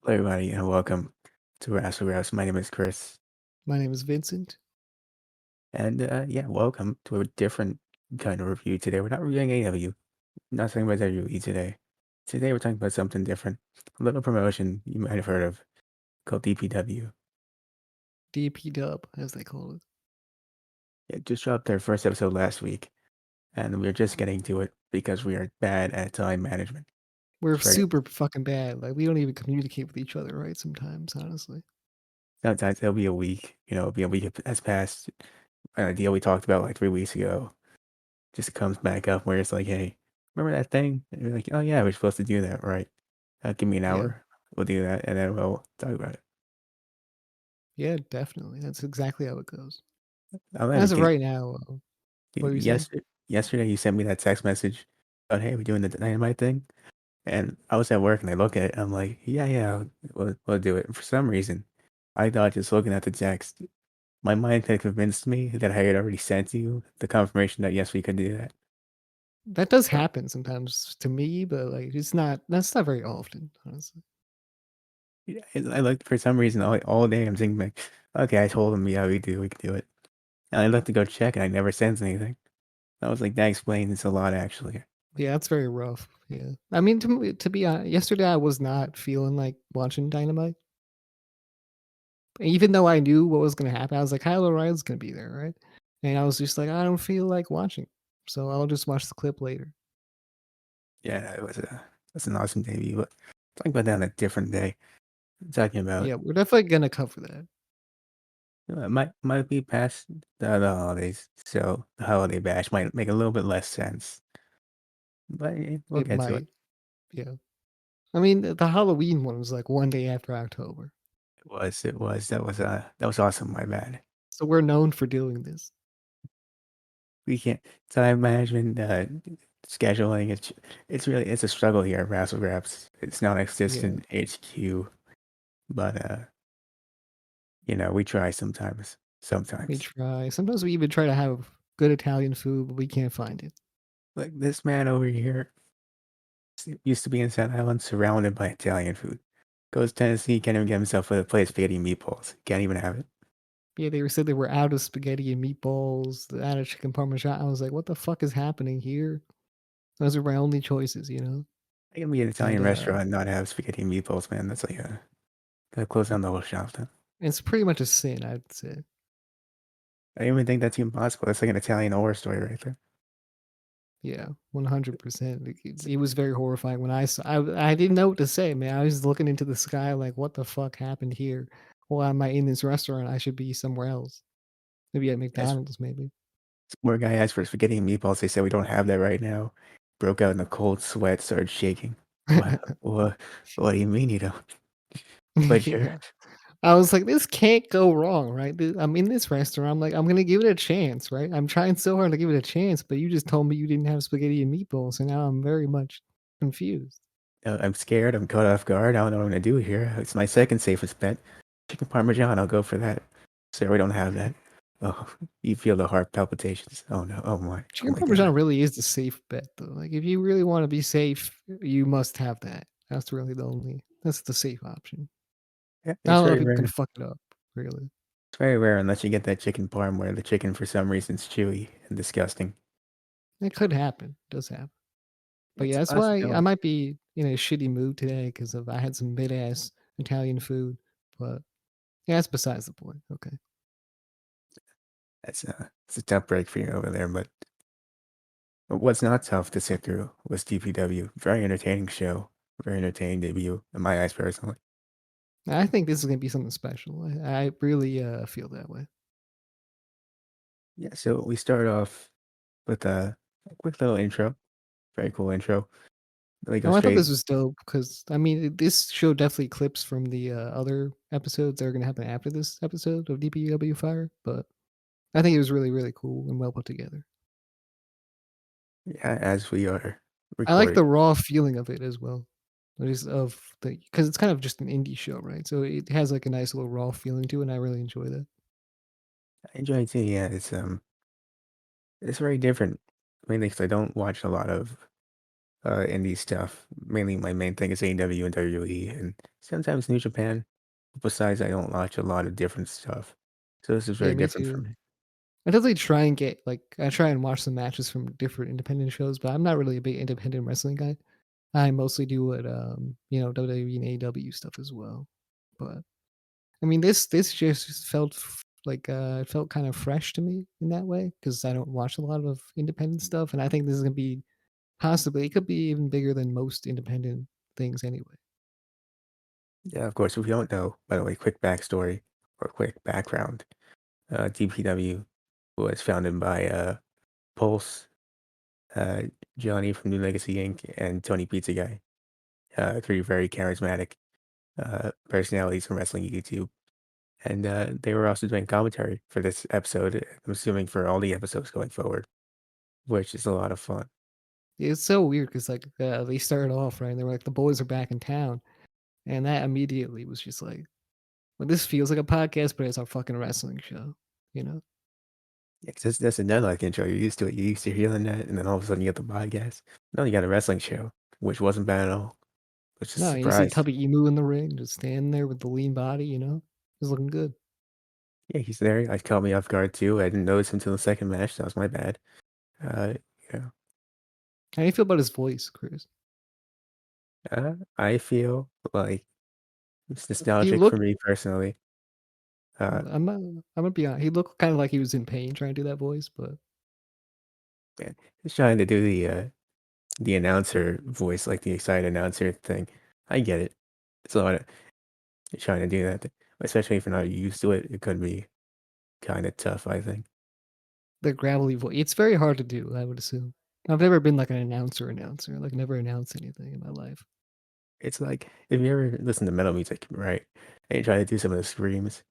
Hello, everybody, and welcome to Wrassle Graps. My name is Chris, My name is Vincent. and yeah, welcome to a different kind of review today. We're not reviewing AW, not talking about WWE today. Today, we're talking about something different. A little promotion you might have heard of called DPW. DP as they call it. It just dropped their first episode last week, and we're just getting to it because we are bad at time management. We're It's very super fucking bad. Like we don't even communicate with each other, right? Sometimes, honestly. sometimes it'll be a week, it'll be a week has passed. A deal we talked about like 3 weeks ago just comes back up where it's like, hey, remember that thing? And you're like, oh yeah, we're supposed to do that, right? Give me an Yeah. hour. We'll do that, and then we'll talk about it. Yeah, definitely. That's exactly how it goes. I'll let As it of get right now, what were you saying? yesterday. You sent me that text message. Oh, hey, we doing the dynamite thing? And I was at work, and I look at it. I'm like, yeah, yeah, we'll do it. And for some reason, I thought just looking at the text, my mind had convinced me that I had already sent you the confirmation that yes, we could do that. That does So happen sometimes to me, but like it's not. That's not very often, honestly. yeah, I looked for some reason all day. I'm thinking like, okay, I told him, yeah, we can do it. And I looked to go check, and I never sent anything. I was like, that explains a lot, actually. Yeah, that's very rough. Yeah, I mean, to be honest, yesterday I was not feeling like watching Dynamite. Even though I knew what was gonna happen, I was like, Kyle O'Reilly's gonna be there, right? And I was just like, I don't feel like watching, so I'll just watch the clip later. Yeah, it was an awesome debut, but talking about that on a different day. Talking about Yeah, we're definitely gonna cover that. it might be past the holidays, so the holiday bash might make a little bit less sense. But we'll It get to it. might, yeah. I mean, the Halloween one was like one day after October, It was that was awesome. My bad. so we're known for doing this. We can't time management, scheduling. It's a struggle here at Wrassle Graps. It's Yeah, non-existent HQ, but we try sometimes. we Sometimes. try. Sometimes we even try to have good Italian food, but we can't find it. Like this man over here used to be in Staten Island, surrounded by Italian food. Goes to Tennessee, can't even get himself a plate of spaghetti and meatballs. Can't even have it. Yeah, they said they were out of spaghetti and meatballs, out of chicken parmesan. I was like, what the fuck is happening here? Those are my only choices, you know? I can be an And Italian restaurant and not have spaghetti and meatballs, man. That's like gotta close down the whole shop then. it's pretty much a sin, I'd say. I don't even think that's even possible. That's like an Italian horror story right there. Yeah, 100%. It's, It was very horrifying when I saw. I didn't know what to say, man. I was looking into the sky like, what the fuck happened here? Why am I in this restaurant? I should be somewhere else. Maybe at that's McDonald's, maybe. where a guy asked for spaghetti and meatballs. They said we don't have that right now. Broke out in a cold sweat, started shaking. What do you mean you don't? But you're Yeah. I was like, this can't go wrong, right? I'm in this restaurant. I'm like, I'm gonna give it a chance, right? I'm trying so hard to give it a chance, but you just told me you didn't have spaghetti and meatballs, and now I'm very much confused. I'm scared. I'm caught off guard. I don't know what I'm gonna do here. It's my second safest bet. Chicken Parmesan. I'll go for that. Sir, we don't have that. Oh, you feel the heart palpitations. Oh no. Oh my. Oh Chicken my God. parmesan really is the safe bet, though. Like, if you really want to be safe, you must have that. That's really the only. That's the safe option. Yeah, Not it's a lot of very people can rare. fuck it up, really. It's very rare unless you get that chicken parm where the chicken for some reason is chewy and disgusting. It could happen. It does happen. But It's yeah, a that's why I possibility. might be in a shitty mood today because of I had some mid ass Italian food. But yeah, that's besides the point. Okay. It's a tough break for you over there, but what's not tough to sit through was DPW. Very entertaining show. Very entertaining debut in my eyes personally. I think this is gonna be something special. I really feel that way. Yeah, so we start off with a quick little intro. Very cool intro. They go No, I thought straight. this was dope because I mean this show definitely clips from the other episodes that are gonna happen after this episode of DPW Fire, but I think it was really really cool and well put together. Yeah, as we are I like recording. the raw feeling of it as well. Just of the because it's kind of just an indie show, right? So it has like a nice little raw feeling to it, and I really enjoy that. I enjoy it too. Yeah, it's very different. Mainly because I don't watch a lot of indie stuff. Mainly, my main thing is AEW and WWE, and sometimes New Japan. Besides, I don't watch a lot of different stuff, so this is Yeah, very me different for too. me. I definitely try and get like I try and watch some matches from different independent shows, but I'm not really a big independent wrestling guy. I mostly do what WWE and AEW stuff as well. But I mean, this just felt like it felt kind of fresh to me in that way because I don't watch a lot of independent stuff, and I think this is gonna be possibly it could be even bigger than most independent things anyway. Yeah, of course. If you don't know, by the way, quick backstory or quick background. DPW was founded by Pulse, uh, Johnny from New Legacy Inc., and Tony Pizza Guy. Three very charismatic personalities from wrestling YouTube. And they were also doing commentary for this episode, I'm assuming for all the episodes going forward, which is a lot of fun. It's so weird because like they started off right, and they were like the boys are back in town, and that immediately was just like, well, this feels like a podcast, but it's our fucking wrestling show, you know? Yeah, 'cause that's another like intro. You're used to it. You're used to hearing that, and then all of a sudden you get the podcast. No, you got a wrestling show, which wasn't bad at all. Which is No, you see surprised. Tubby Emu in the ring, just standing there with the lean body, you know? He's looking good. Yeah, he's there. I caught me off guard too. I didn't notice until the second match. That was my bad. Uh, yeah. How do you feel about his voice, Chris? I feel like it's He nostalgic for looked me personally. Uh, I'm gonna be honest, he looked kinda like he was in pain trying to do that voice, but man, he's trying to do the announcer voice, like the excited announcer thing. I get it. It's a lot of trying to do that, especially if you're not used to it. It could be kind of tough, I think. the gravelly voice it's very hard to do, I would assume. I've never been like an announcer, like never announced anything in my life. It's like if you ever listen to metal music, right? And you try to do some of the screams,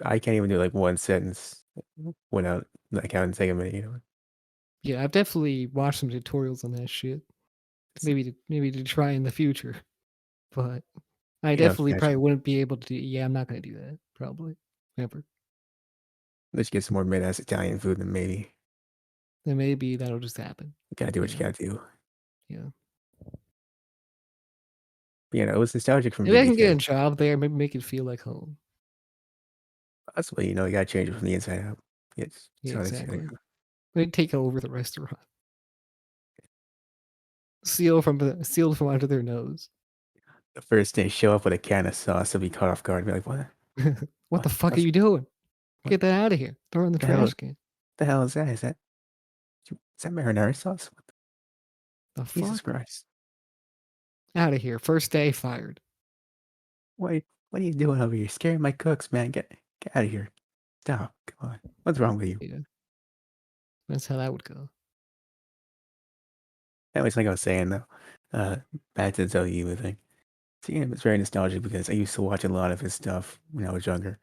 I can't even do like one sentence without like having to take a minute. Yeah, I've definitely watched some tutorials on that shit. It's, Maybe to try in the future, but I definitely catch probably it. wouldn't be able to do yeah, I'm not gonna do that, probably. Never. Let's get some more mid-ass Italian food, and maybe Then maybe that'll just happen, you gotta do you what you know? gotta do. Yeah. But, it was nostalgic for me Maybe I can get a because job there, maybe make it feel like home. possibly, you gotta change it from the inside out. It's Yeah, so it's exactly. Maybe take over the restaurant. Steal from under their nose. the first day show up with a can of sauce and be caught off guard and be like, "What? "What the fuck are What's you doing? what Get that out of here. Throw it in the the hell trash can." the hell is that? Is that marinara sauce? What the "The Jesus fuck? Christ. Out of here. First day, fired." What what are you doing over here? Scaring my cooks, man. Get out of here. Stop. Come on. What's wrong with you?" Yeah, that's how that would go. Anyways, like I was saying though, uh, back to the W thing. Seeing him is very nostalgic because I used to watch a lot of his stuff when I was younger.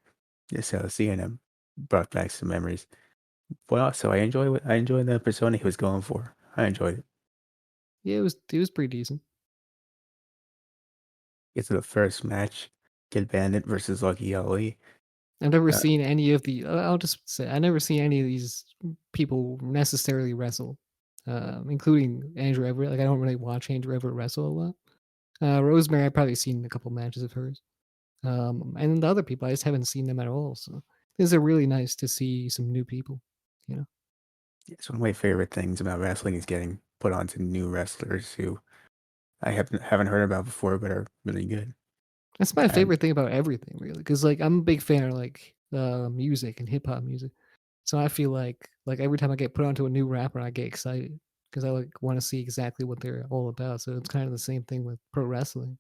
Yeah, so seeing him brought back some memories. But also, I enjoy the persona he was going for. I enjoyed it. Yeah, it was pretty decent. Get to the first match, Kid Bandit versus Lucky Ali. I've never Uh, seen any of the I'll just say, I never seen any of these people necessarily wrestle, including Andrew Everett. Like, I don't really watch Andrew Everett wrestle a lot. Rosemary, I've probably seen a couple matches of hers. And the other people, I just haven't seen them at all. So these are really nice to see some new people. You know, it's one of my favorite things about wrestling is getting put onto new wrestlers who I haven't heard about before, but are really good. that's my And favorite thing about everything, really. Because like I'm a big fan of like music and hip hop music. So I feel like every time I get put onto a new rapper, I get excited because I like want to see exactly what they're all about. So it's kind of the same thing with pro wrestling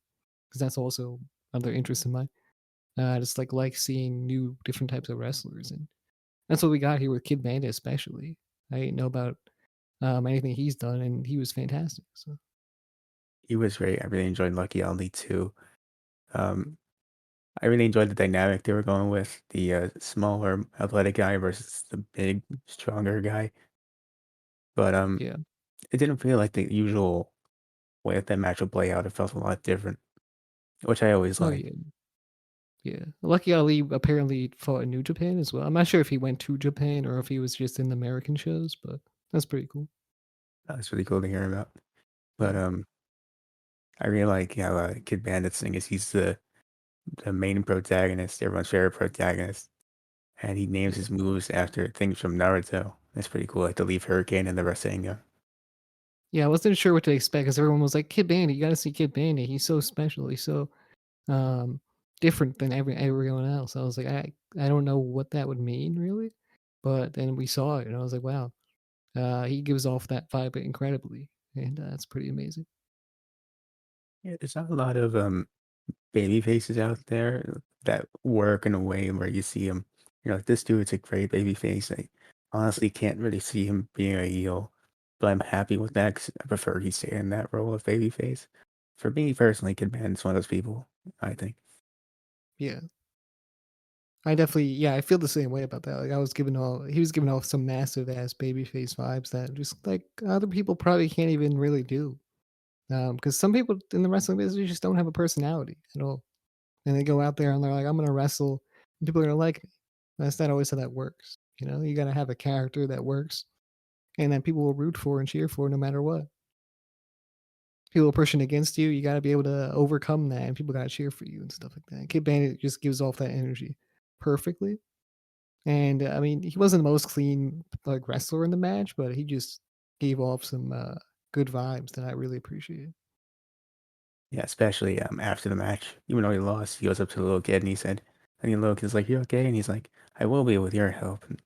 because that's also another interest in mine. I just like seeing new different types of wrestlers, and that's what we got here with Kid Bandit, especially. I didn't know about anything he's done, and he was fantastic. So he was great. I really enjoyed Lucky Ali too. Um, I really enjoyed the dynamic they were going with the smaller athletic guy versus the big, stronger guy. But yeah, it didn't feel like the usual way that match would play out. It felt a lot different, which I always oh like. yeah, yeah. Lucky Ali apparently fought in New Japan as well. I'm not sure if he went to Japan or if he was just in the American shows, but that's pretty cool. That's really cool to hear about. But Yeah. I really like how Kid Bandit's thing is he's the main protagonist, everyone's favorite protagonist, and he names Yeah. his moves after things from Naruto. That's pretty cool, like the Leaf Hurricane and the Rasengan. Yeah, I wasn't sure what to expect because everyone was like, "Kid Bandit, you gotta see Kid Bandit. He's so special. He's so um different than everyone else." I was like, I don't know what that would mean really, but then we saw it and I was like, wow, he gives off that vibe incredibly, and that's pretty amazing. Yeah, there's not a lot of baby faces out there that work in a way where you see him. You're like, this dude's a great baby face. I honestly can't really see him being a heel, but I'm happy with that 'cause I prefer he stay in that role of baby face. For me personally, Kid Bandit's one of those people, I think. Yeah, I definitely, yeah, I feel the same way about that. Like he was giving off some massive ass baby face vibes that just like other people probably can't even really do. Because some people in the wrestling business just don't have a personality at all. And they go out there and they're like, "I'm gonna wrestle, and people are gonna like me." That's not always how that works. You know, you gotta have a character that works, and that people will root for and cheer for no matter what. People are pushing against you, you gotta be able to overcome that, and people gotta cheer for you and stuff like that. Kid Bandit just gives off that energy perfectly. And I mean, he wasn't the most clean like wrestler in the match, but he just gave off some good vibes that I really appreciated. Yeah, especially after the match, even though he lost, he goes up to the little kid and he said, and the little kid's like, "You okay?" And he's like, "I will be with your help." And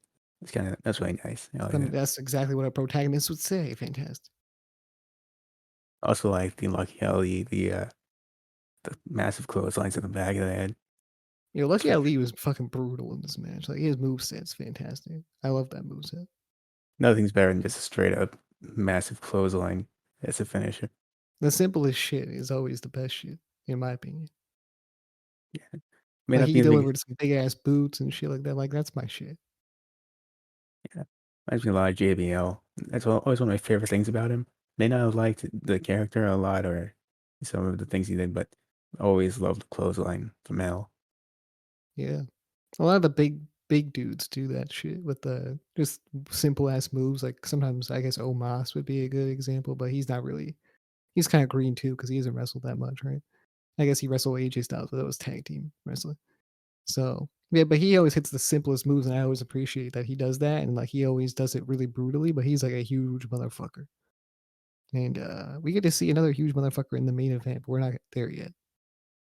that's really nice. I like that. That's exactly what a protagonist would say. Fantastic. Also, like the Lucky Ellie, the massive clotheslines in the back of the head. You know, It's Lucky pretty Ali was fucking brutal in this match. Like his moveset's fantastic. I love that moveset. Nothing's better than just a straight up massive clothesline as a finisher. The simplest shit is always the best shit, in my opinion. Yeah. May Like not he be the big delivered some big ass boots and shit like that. Like that's my shit. yeah. Reminds me a lot of JBL. That's always one of my favorite things about him. May not have liked the character a lot or some of the things he did, but always loved the clothesline from Mel. Yeah. A lot of the big dudes do that shit with the just simple ass moves. Like sometimes I guess Omos would be a good example, but he's not really. He's kind of green too because he hasn't wrestled that much, right? I guess he wrestled AJ Styles, but that was tag team wrestling. So yeah, but he always hits the simplest moves, and I always appreciate that he does that, and like he always does it really brutally. But he's like a huge motherfucker, and we get to see another huge motherfucker in the main event, but we're not there yet.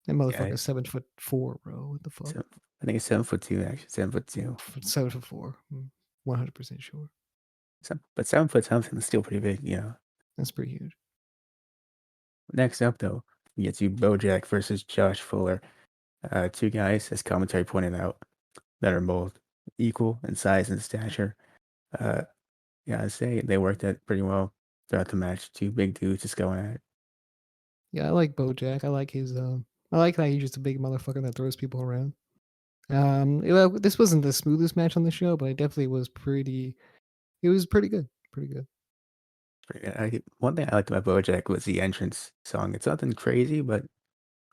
That Yeah, motherfucker's 7'4", bro. What the fuck? so I think it's 7'2", actually, 7'2". 7'4", 100% sure. But 7 foot something is still pretty big, you know. That's pretty huge. Next up, though, we get to Bojack versus Josh Fuller. Two guys, as commentary pointed out, that are both equal in size and stature. Uh, yeah, I'd say they worked that pretty well throughout the match. Two big dudes just going at it. Yeah, I like Bojack. I like his. I like that he's just a big motherfucker that throws people around. Well, this wasn't the smoothest match on the show, but it definitely was pretty. It was pretty good. Pretty good. One thing I liked about Bojack was the entrance song. It's nothing crazy, but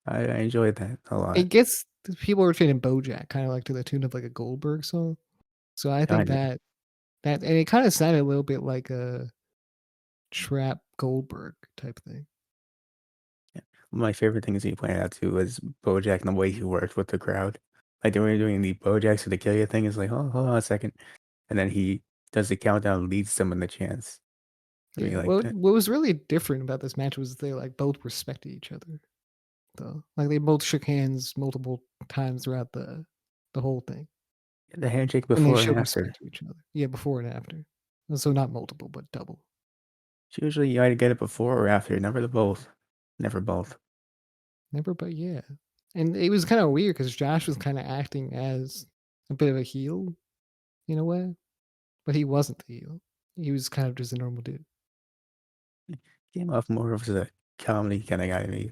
I enjoyed that a lot. It gets people are chanting Bojack kind of like to the tune of like a Goldberg song. So I think Kind of. that and it kind of sounded a little bit like a trap Goldberg type thing. Yeah. One of my favorite things he pointed out too was Bojack and the way he worked with the crowd. Like they were doing the Bojacks to the kill you thing. It's like, oh, hold on a second. And then he does the countdown, leads them in the chance. I Yeah. really like What that. what was really different about this match was they like both respected each other though. Like they both shook hands multiple times throughout the whole thing. The handshake And they before and showed after. respect to each other. Yeah, before and after. So not multiple, but double. It's usually you either get it before or after, never the both. Never both. Never, but yeah. And it was kind of weird because Josh was kind of acting as a bit of a heel in a way, but he wasn't the heel. He was kind of just a normal dude. Came off more of a comedy kind of guy to me.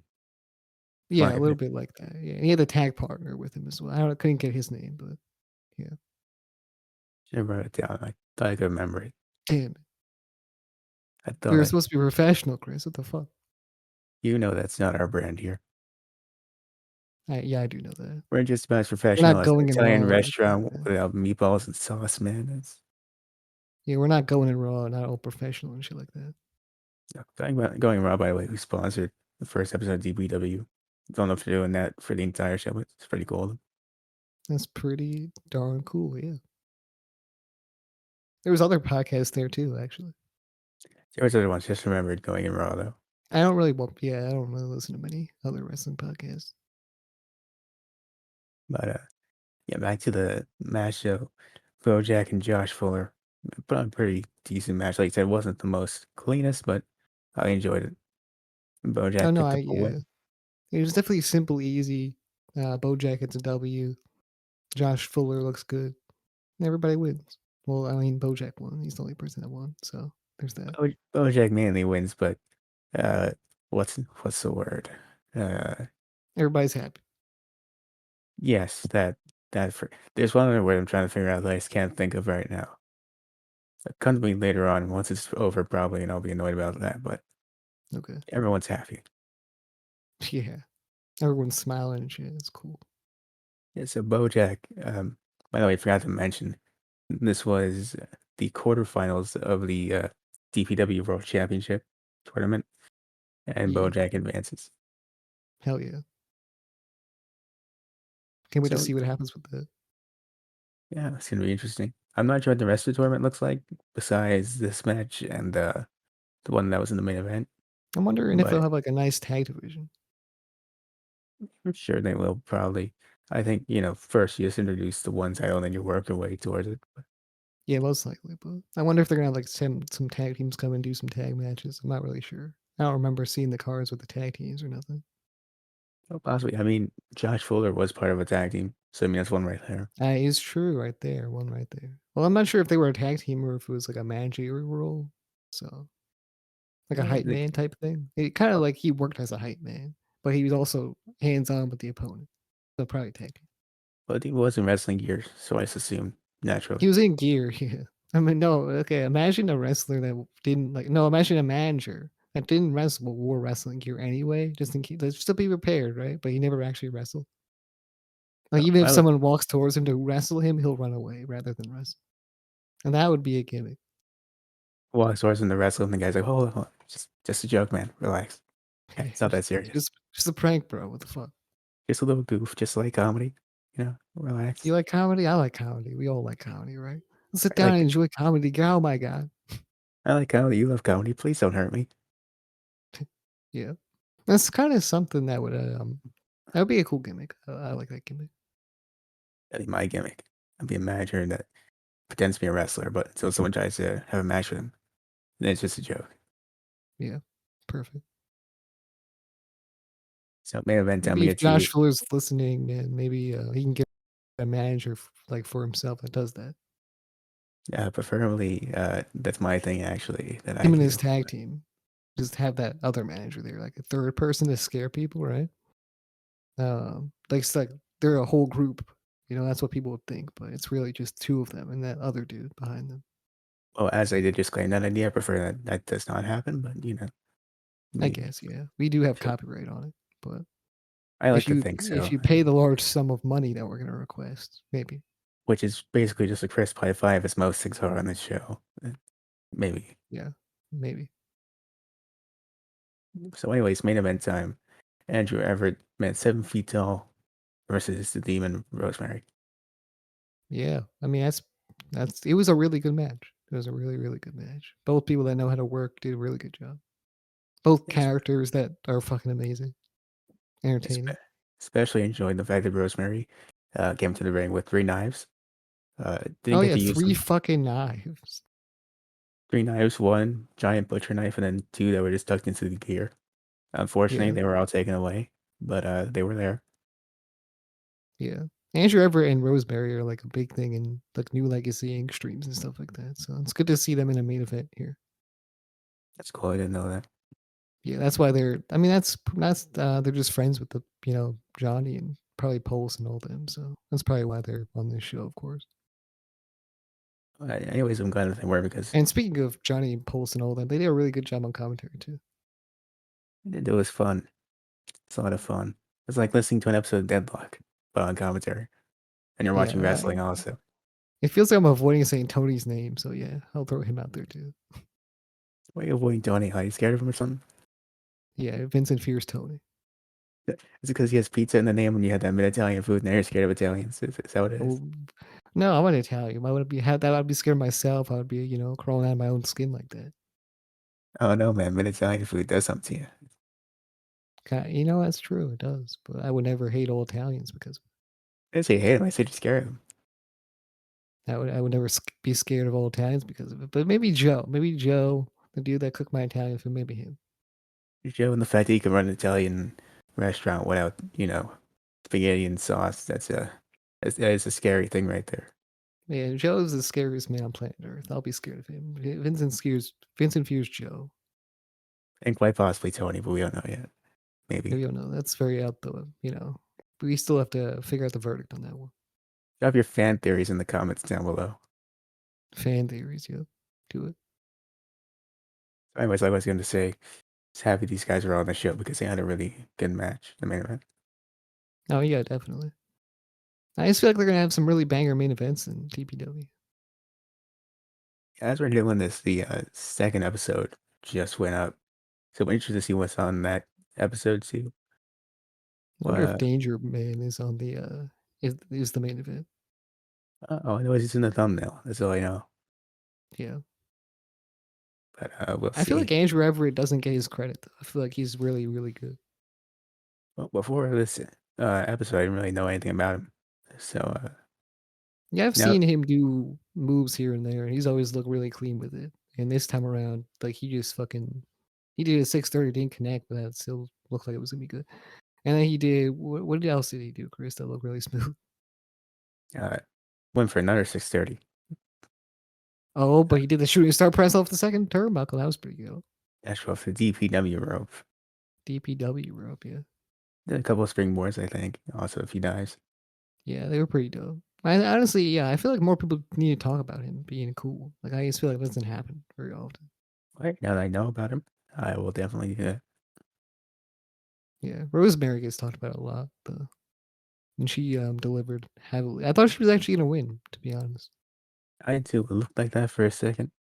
Yeah, My a little opinion. bit like that. Yeah, and he had a tag partner with him as well. I couldn't get his name, but yeah. Should have wrote it down. I thought I could remember it. Damn it. I We were thought supposed to be professional, Chris. What the fuck? you know that's not our brand here. Yeah, I do know that. We're just about as We're professional not as an going in Italian raw or anything like restaurant that. without meatballs and sauce, man. Yeah, we're not going in raw, not all professional and shit like that. Going Raw, by the way, who sponsored the first episode of DPW. Don't know if they're doing that for the entire show, but it's pretty cool. That's pretty darn cool, yeah. There was other podcasts there too, actually. There was other ones. Just remembered Going in Raw though. I don't really I don't really listen to many other wrestling podcasts. But yeah, back to the match show. Bojack and Josh Fuller put on a pretty decent match. Like I said, it wasn't the most cleanest, but I enjoyed it. Oh Bojack no, picked up a yeah. win. It was definitely simple, easy. Bojack gets a W. Josh Fuller looks good. Everybody wins. Well, I mean, Bojack won. He's the only person that won, so there's that. Bojack mainly wins, but uh, what's the word? Uh, Everybody's happy. yes, that for there's one other word I'm trying to figure out that I just can't think of right now. It comes to me later on once it's over, probably, and I'll be annoyed about that. But Okay. everyone's happy. Yeah. Everyone's smiling and shit. It's cool. Yeah, so Bojack. By the way, I forgot to mention this was the quarterfinals of the DPW World Championship tournament, and Yeah. Bojack advances. Hell yeah. Can't wait to So see what happens with that. yeah, it's gonna be interesting. I'm not sure what the rest of the tournament looks like besides this match and the one that was in the main event, I'm wondering if they'll but have like a nice tag division. I'm sure they will probably. I think, first you just introduce the one title and then you work your way towards it. But Yeah, most likely. But I wonder if they're gonna have like some tag teams come and do some tag matches. I'm not really sure. I don't remember seeing the cards with the tag teams or nothing. well, possibly. I mean, Josh Fuller was part of a tag team, so I mean that's one right there. That is true right there. One right there. Well, I'm not sure if they were a tag team or if it was like a managerial role. So like a Yeah, hype man type thing. It kind of like he worked as a hype man, but he was also hands on with the opponent. So probably tag team. but he was in wrestling gear, so I just assumed He naturally. was in gear, yeah. I mean, no, okay. Imagine a wrestler that didn't like. No, imagine a manager that didn't wrestle but wore wrestling gear anyway, just in case, just to be prepared, right? But he never actually wrestled. Like even if I would someone walks towards him to wrestle him, he'll run away rather than wrestle, and that would be a gimmick. walk towards him to wrestle, and the guy's like, hold on, just a joke, man. Relax. Yeah, Yeah, it's not that serious. just a prank, bro. What the fuck? Just a little goof, just like comedy. Relax. You like comedy? I like comedy. We all like comedy, right? Let's sit I down and like enjoy comedy. Oh my god. I like comedy. You love comedy. Please don't hurt me. Yeah, that's kind of something that would be a cool gimmick. I like that gimmick. That'd be my gimmick. I'd be a manager that pretends to be a wrestler, but until someone tries to have a match with him, then it's just a joke. Yeah, perfect. So main event time, Maybe we if get Josh you, Fuller's listening, man, maybe he can get a manager like for himself that does that. preferably, that's my thing actually that I Him and his do. tag team just have that other manager there, like a third person to scare people, right? Like it's like they're a whole group. That's what people would think, but it's really just two of them and that other dude behind them. Well, as I did just claim that idea, I prefer that that does not happen, but I maybe. guess, yeah. We do have So copyright on it, but I like if to you think if so, you pay the large sum of money that we're gonna request, maybe. which is basically just a crisp high five as most things are on this show. Maybe. Yeah, maybe. So anyways, main event time. Andrew Everett, man, 7 feet tall versus the Demon Rosemary. Yeah, I mean that's it was a really good match. It was a really, really good match. Both people that know how to work did a really good job. Both Yes, characters that are fucking amazing, espe- entertaining. especially enjoyed the fact that Rosemary came to the ring with 3 knives. Didn't Oh get yeah, to use 3 them. fucking knives. 3 knives, one giant butcher knife, and then two that were just tucked into the gear. Unfortunately, Yeah, they were all taken away, but they were there. yeah. Andrew Everett and Rosemary are like a big thing in like New Legacy Extremes and stuff like that. So it's good to see them in a main event here. That's cool. I didn't know that. Yeah, that's why they're. I mean, they're just friends with the Johnny and probably Pulse and all them. So that's probably why they're on this show, of course. Anyways, I'm glad that they were because And speaking of Johnny and Pulse and all them, they did a really good job on commentary too. it was fun. It's a lot of fun. It's like listening to an episode of Deadlock, but on commentary, and you're Yeah, watching wrestling also. it feels like I'm avoiding saying Tony's name, so yeah, I'll throw him out there too. Why are you avoiding Tony? Are you scared of him or something? Yeah, Vincent fears Tony. Is it because he has pizza in the name and you had that mid-Italian food and now you're scared of Italians? Is that what it is? Oh, no, I'm an Italian. I wouldn't be had that. I'd be scared myself. I would be, crawling out of my own skin like that. Oh no, man, mid-Italian food does something to you. That's true. It does. But I would never hate all Italians because I didn't say hate him, I said you're scared of him. I would never be scared of all Italians because of it. But maybe Joe. Maybe Joe, the dude that cooked my Italian food. Maybe him. You're showing the fact that you can run an Italian restaurant without, spaghetti and sauce. That is a scary thing right there. Yeah, Joe's the scariest man on planet Earth. I'll be scared of him. Vincent fears Joe. And quite possibly Tony, but we don't know yet. Maybe. Maybe I don't know. That's very out the. We still have to figure out the verdict on that one. Drop your fan theories in the comments down below. Fan theories, yeah. Do it. Anyways, like I was going to say, just happy these guys are on the show because they had a really good match, the main event. Oh yeah, definitely. I just feel like they're gonna have some really banger main events in DPW. As we're doing this, the second episode just went up. So we're interested to see what's on that episode too. Wonder if But Danger Man is on the is the main event. I know it's in the thumbnail. That's all I know. Yeah. But we'll I feel see. like Andrew Everett doesn't get his credit though. I feel like he's really, really good. Well, before this episode, I didn't really know anything about him. So Yeah, I've now, seen him do moves here and there, and he's always looked really clean with it. And this time around, like he did a 630, didn't connect, but that still looked like it was gonna be good. And then he did what else did he do, Chris? That looked really smooth. uh, went for another 630. Oh, but he did the shooting star press off the second turnbuckle. That was pretty good. That's off the DPW rope. DPW rope, yeah. Did a couple of springboards, I think. Also, if he dies. Yeah, they were pretty dope. I honestly, yeah, I feel like more people need to talk about him being cool. Like I just feel like it doesn't happen very often. Right now that I know about him, I will definitely do that. Yeah, Rosemary gets talked about a lot, though, and she delivered heavily. I thought she was actually gonna win, to be honest. I did too. It looked like that for a second.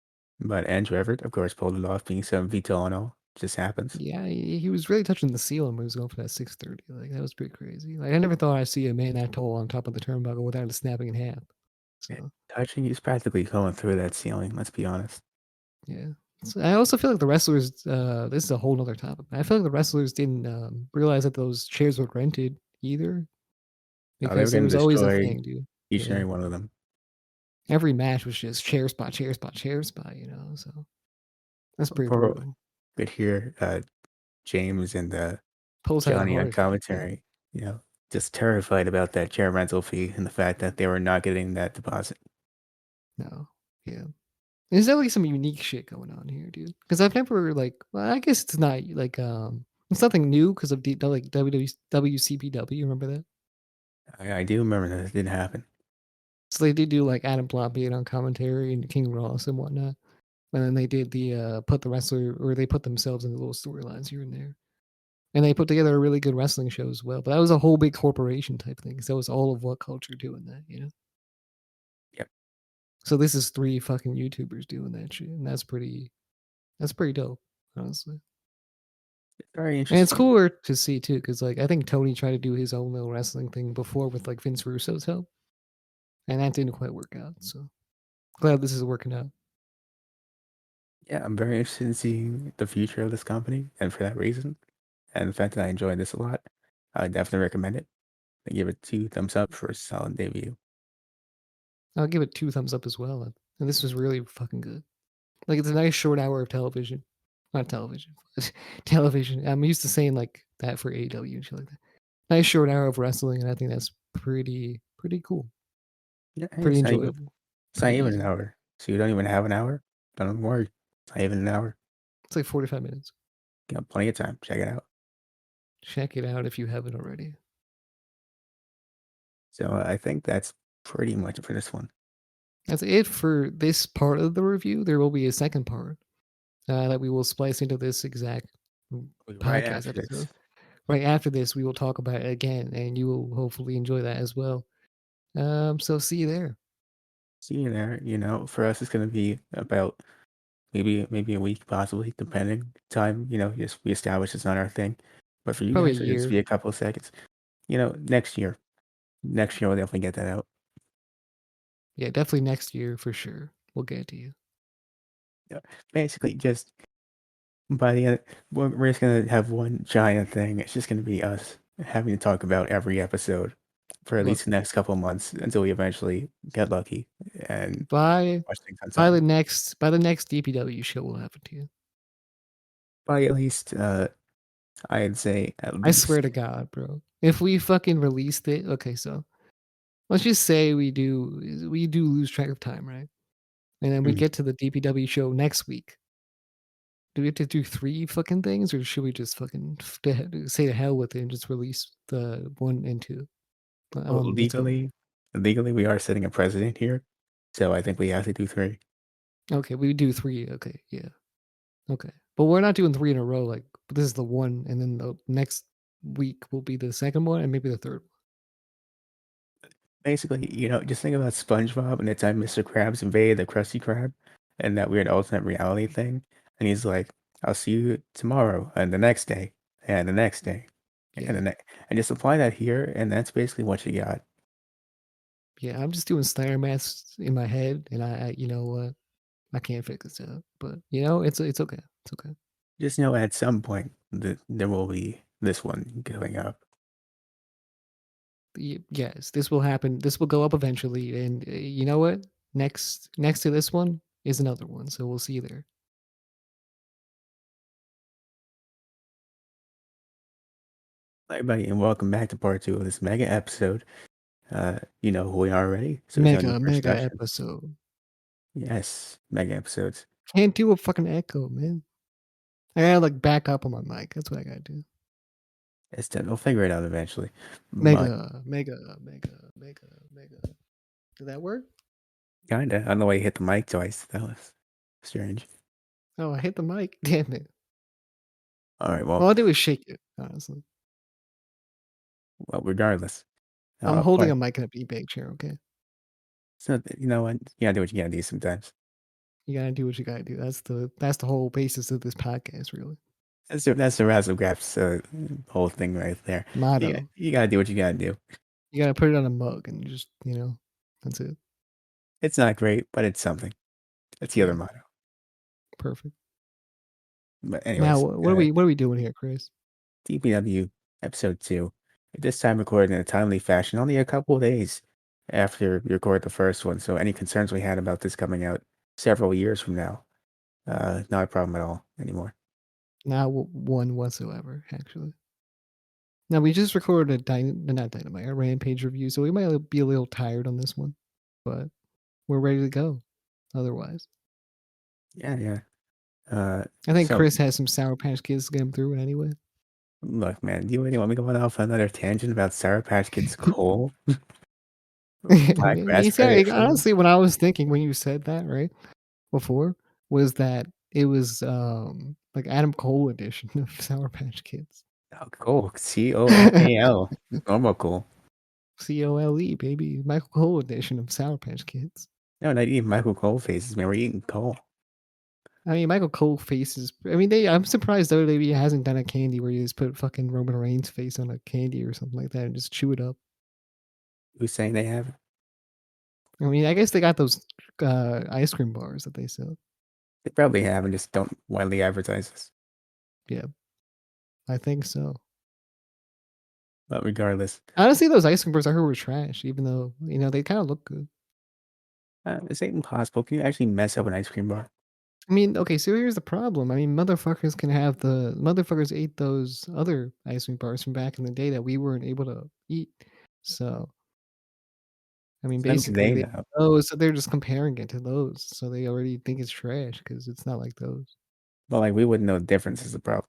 But Andrew Everett, of course, pulled it off, being 7 feet tall and all. Just happens. Yeah, he was really touching the ceiling when he was going for that 630. Like that was pretty crazy. Like I never thought I'd see a man that tall on top of the turnbuckle without it snapping in half. And So touching, he's practically going through that ceiling, let's be honest. yeah. So I also feel like the wrestlers. This is a whole nother topic. I feel like the wrestlers didn't realize that those chairs were rented either, Oh, they were because it going to was always a destroy thing, dude. each and Yeah, every one of them. every match was just chair spot, chair spot, chair spot. So that's pretty Before brutal. we could hear James and Post had a Johnny heart on attack. Yeah. commentary, just terrified about that chair rental fee and the fact that they were not getting that deposit. No. Yeah. There's definitely some unique shit going on here, dude. Because I've never well, I guess it's not it's nothing new because of like WCPW. Remember that? I do remember that it didn't happen. So they did do like Adam Plot being on commentary and King Ross and whatnot. And then they did the put the wrestler or they put themselves in the little storylines here and there. And they put together a really good wrestling show as well. But that was a whole big corporation type thing. So it was all of what culture doing that. Yep. So this is 3 fucking YouTubers doing that shit. And that's pretty dope, honestly. It's very And it's interesting. cooler to see too, because I think Tony tried to do his own little wrestling thing before with like Vince Russo's help. And that didn't quite work out. So glad this is working out. Yeah, I'm very interested in seeing the future of this company, and for that reason, and the fact that I enjoyed this a lot, I would definitely recommend it. I give it 2 thumbs up for a solid debut. I'll give it 2 thumbs up as well. And this was really fucking good. Like it's a nice short hour of television. Not television, but television. I'm used to saying like that for AEW and shit like that. Nice short hour of wrestling, and I think that's pretty cool. Yeah, hey, Pretty enjoyable. it's not Pretty even an easy. hour. So you don't even have an hour? Don't worry. It's not even an hour. It's like 45 minutes. You got plenty of time. Check it out. Check it out if you haven't already. So I think that's pretty much it for this one. That's it for this part of the review. There will be a second part that we will splice into this exact Right podcast after episode. this. Right after this, we will talk about it again, and you will hopefully enjoy that as well. So see you there. See you there. For us, it's going to be about maybe a week, possibly, depending. Time, just we establish it's not our thing. But for you Probably a guys, it'll just year. be a couple of seconds. Next year. Next year we'll definitely get that out. Yeah, definitely next year for sure. We'll get it to you. Yeah, basically, just by the end, we're just gonna have one giant thing. It's just gonna be us having to talk about every episode for at Look, least the next couple of months until we eventually get lucky and by watch things on by time. the next DPW show will happen to you. By at least, I'd say at I swear least. to God, bro. If we fucking released it, okay, so let's just say we do lose track of time, right? And then we Mhm. get to the DPW show next week. Do we have to do 3 fucking things, or should we just fucking say to hell with it and just release the 1 and 2 Well, on its own? legally, we are setting a precedent here, so I think we have to do three. Okay, we do 3, okay, yeah, okay. But we're not doing 3 in a row, like, this is the 1, and then the next week will be the second one and maybe the third one. Basically, just think about SpongeBob and the time Mr. Krabs invaded the Krusty Krab and that weird alternate reality thing. And he's like, I'll see you tomorrow and the next day and the next day and Yeah, the next. And just apply that here, and that's basically what you got. yeah, I'm just doing Snyder maths in my head, and I you know what? I can't figure this out, but, it's okay, it's okay. Just know at some point there will be this one going up. Yes, this will happen. This will go up eventually, and you know what? Next to this one is another one, so we'll see you there. Hi, everybody, and welcome back to part two of this mega episode. You know who we are already, so there's no need Mega for mega introduction. episode. Yes, mega episodes. Can't do a fucking echo, man. I gotta like back up on my mic. That's what I gotta do. We'll figure it out eventually. But Mega mega mega mega mega. Did that work? kinda, I don't know why you hit the mic twice. That was strange. Oh, I hit the mic. Damn it. All right, All I do is shake it. Honestly, regardless, I'm holding part. a mic in a beanbag chair. Okay, So you know what? You gotta do what you gotta do sometimes. you gotta do what you gotta do. That's the whole basis of this podcast, really. That's the Wrassle Graps whole thing right there. Motto. You gotta do what you gotta do. You gotta put it on a mug and just that's it. It's not great, but it's something. That's the other Yeah, motto. perfect. But Now, anyways, what are we doing here, Chris? DPW episode 2. This time recorded in a timely fashion, only a couple of days after we recorded the first one. So any concerns we had about this coming out several years from now, not a problem at all anymore. Not one whatsoever, actually. Now we just recorded not dynamite, a rampage review, so we might be a little tired on this one, but we're ready to go. Otherwise, Yeah, yeah. I think So Chris has some Sour Patch Kids to get him through it anyway. look, man, do you really want me going off on another tangent about Sour Patch Kids coal, black You see, raspberry sugar? honestly, when I was thinking when you said that right before was that it was like Adam Cole edition of Sour Patch Kids. Oh, cool. COLAL. Normal cool. COLE, baby. Michael Cole edition of Sour Patch Kids. No, not eating Michael Cole faces, man. We're eating coal. I mean, Michael Cole faces. I mean, I'm surprised WWE hasn't done a candy where you just put fucking Roman Reigns' face on a candy or something like that and just chew it up. Who's saying they have? I mean, I guess they got those ice cream bars that they sell. They probably have and just don't widely advertise this. Yeah, I think so. But regardless, Honestly, those ice cream bars I heard were trash, even though they kind of look good. this ain't impossible. Can you actually mess up an ice cream bar? I mean, okay, so here's the problem. I mean, motherfuckers ate those other ice cream bars from back in the day that we weren't able to eat. So I mean, So basically, they they know. those, so they're just comparing it to those, so they already think it's trash because it's not like those. But like we wouldn't know the difference is the problem.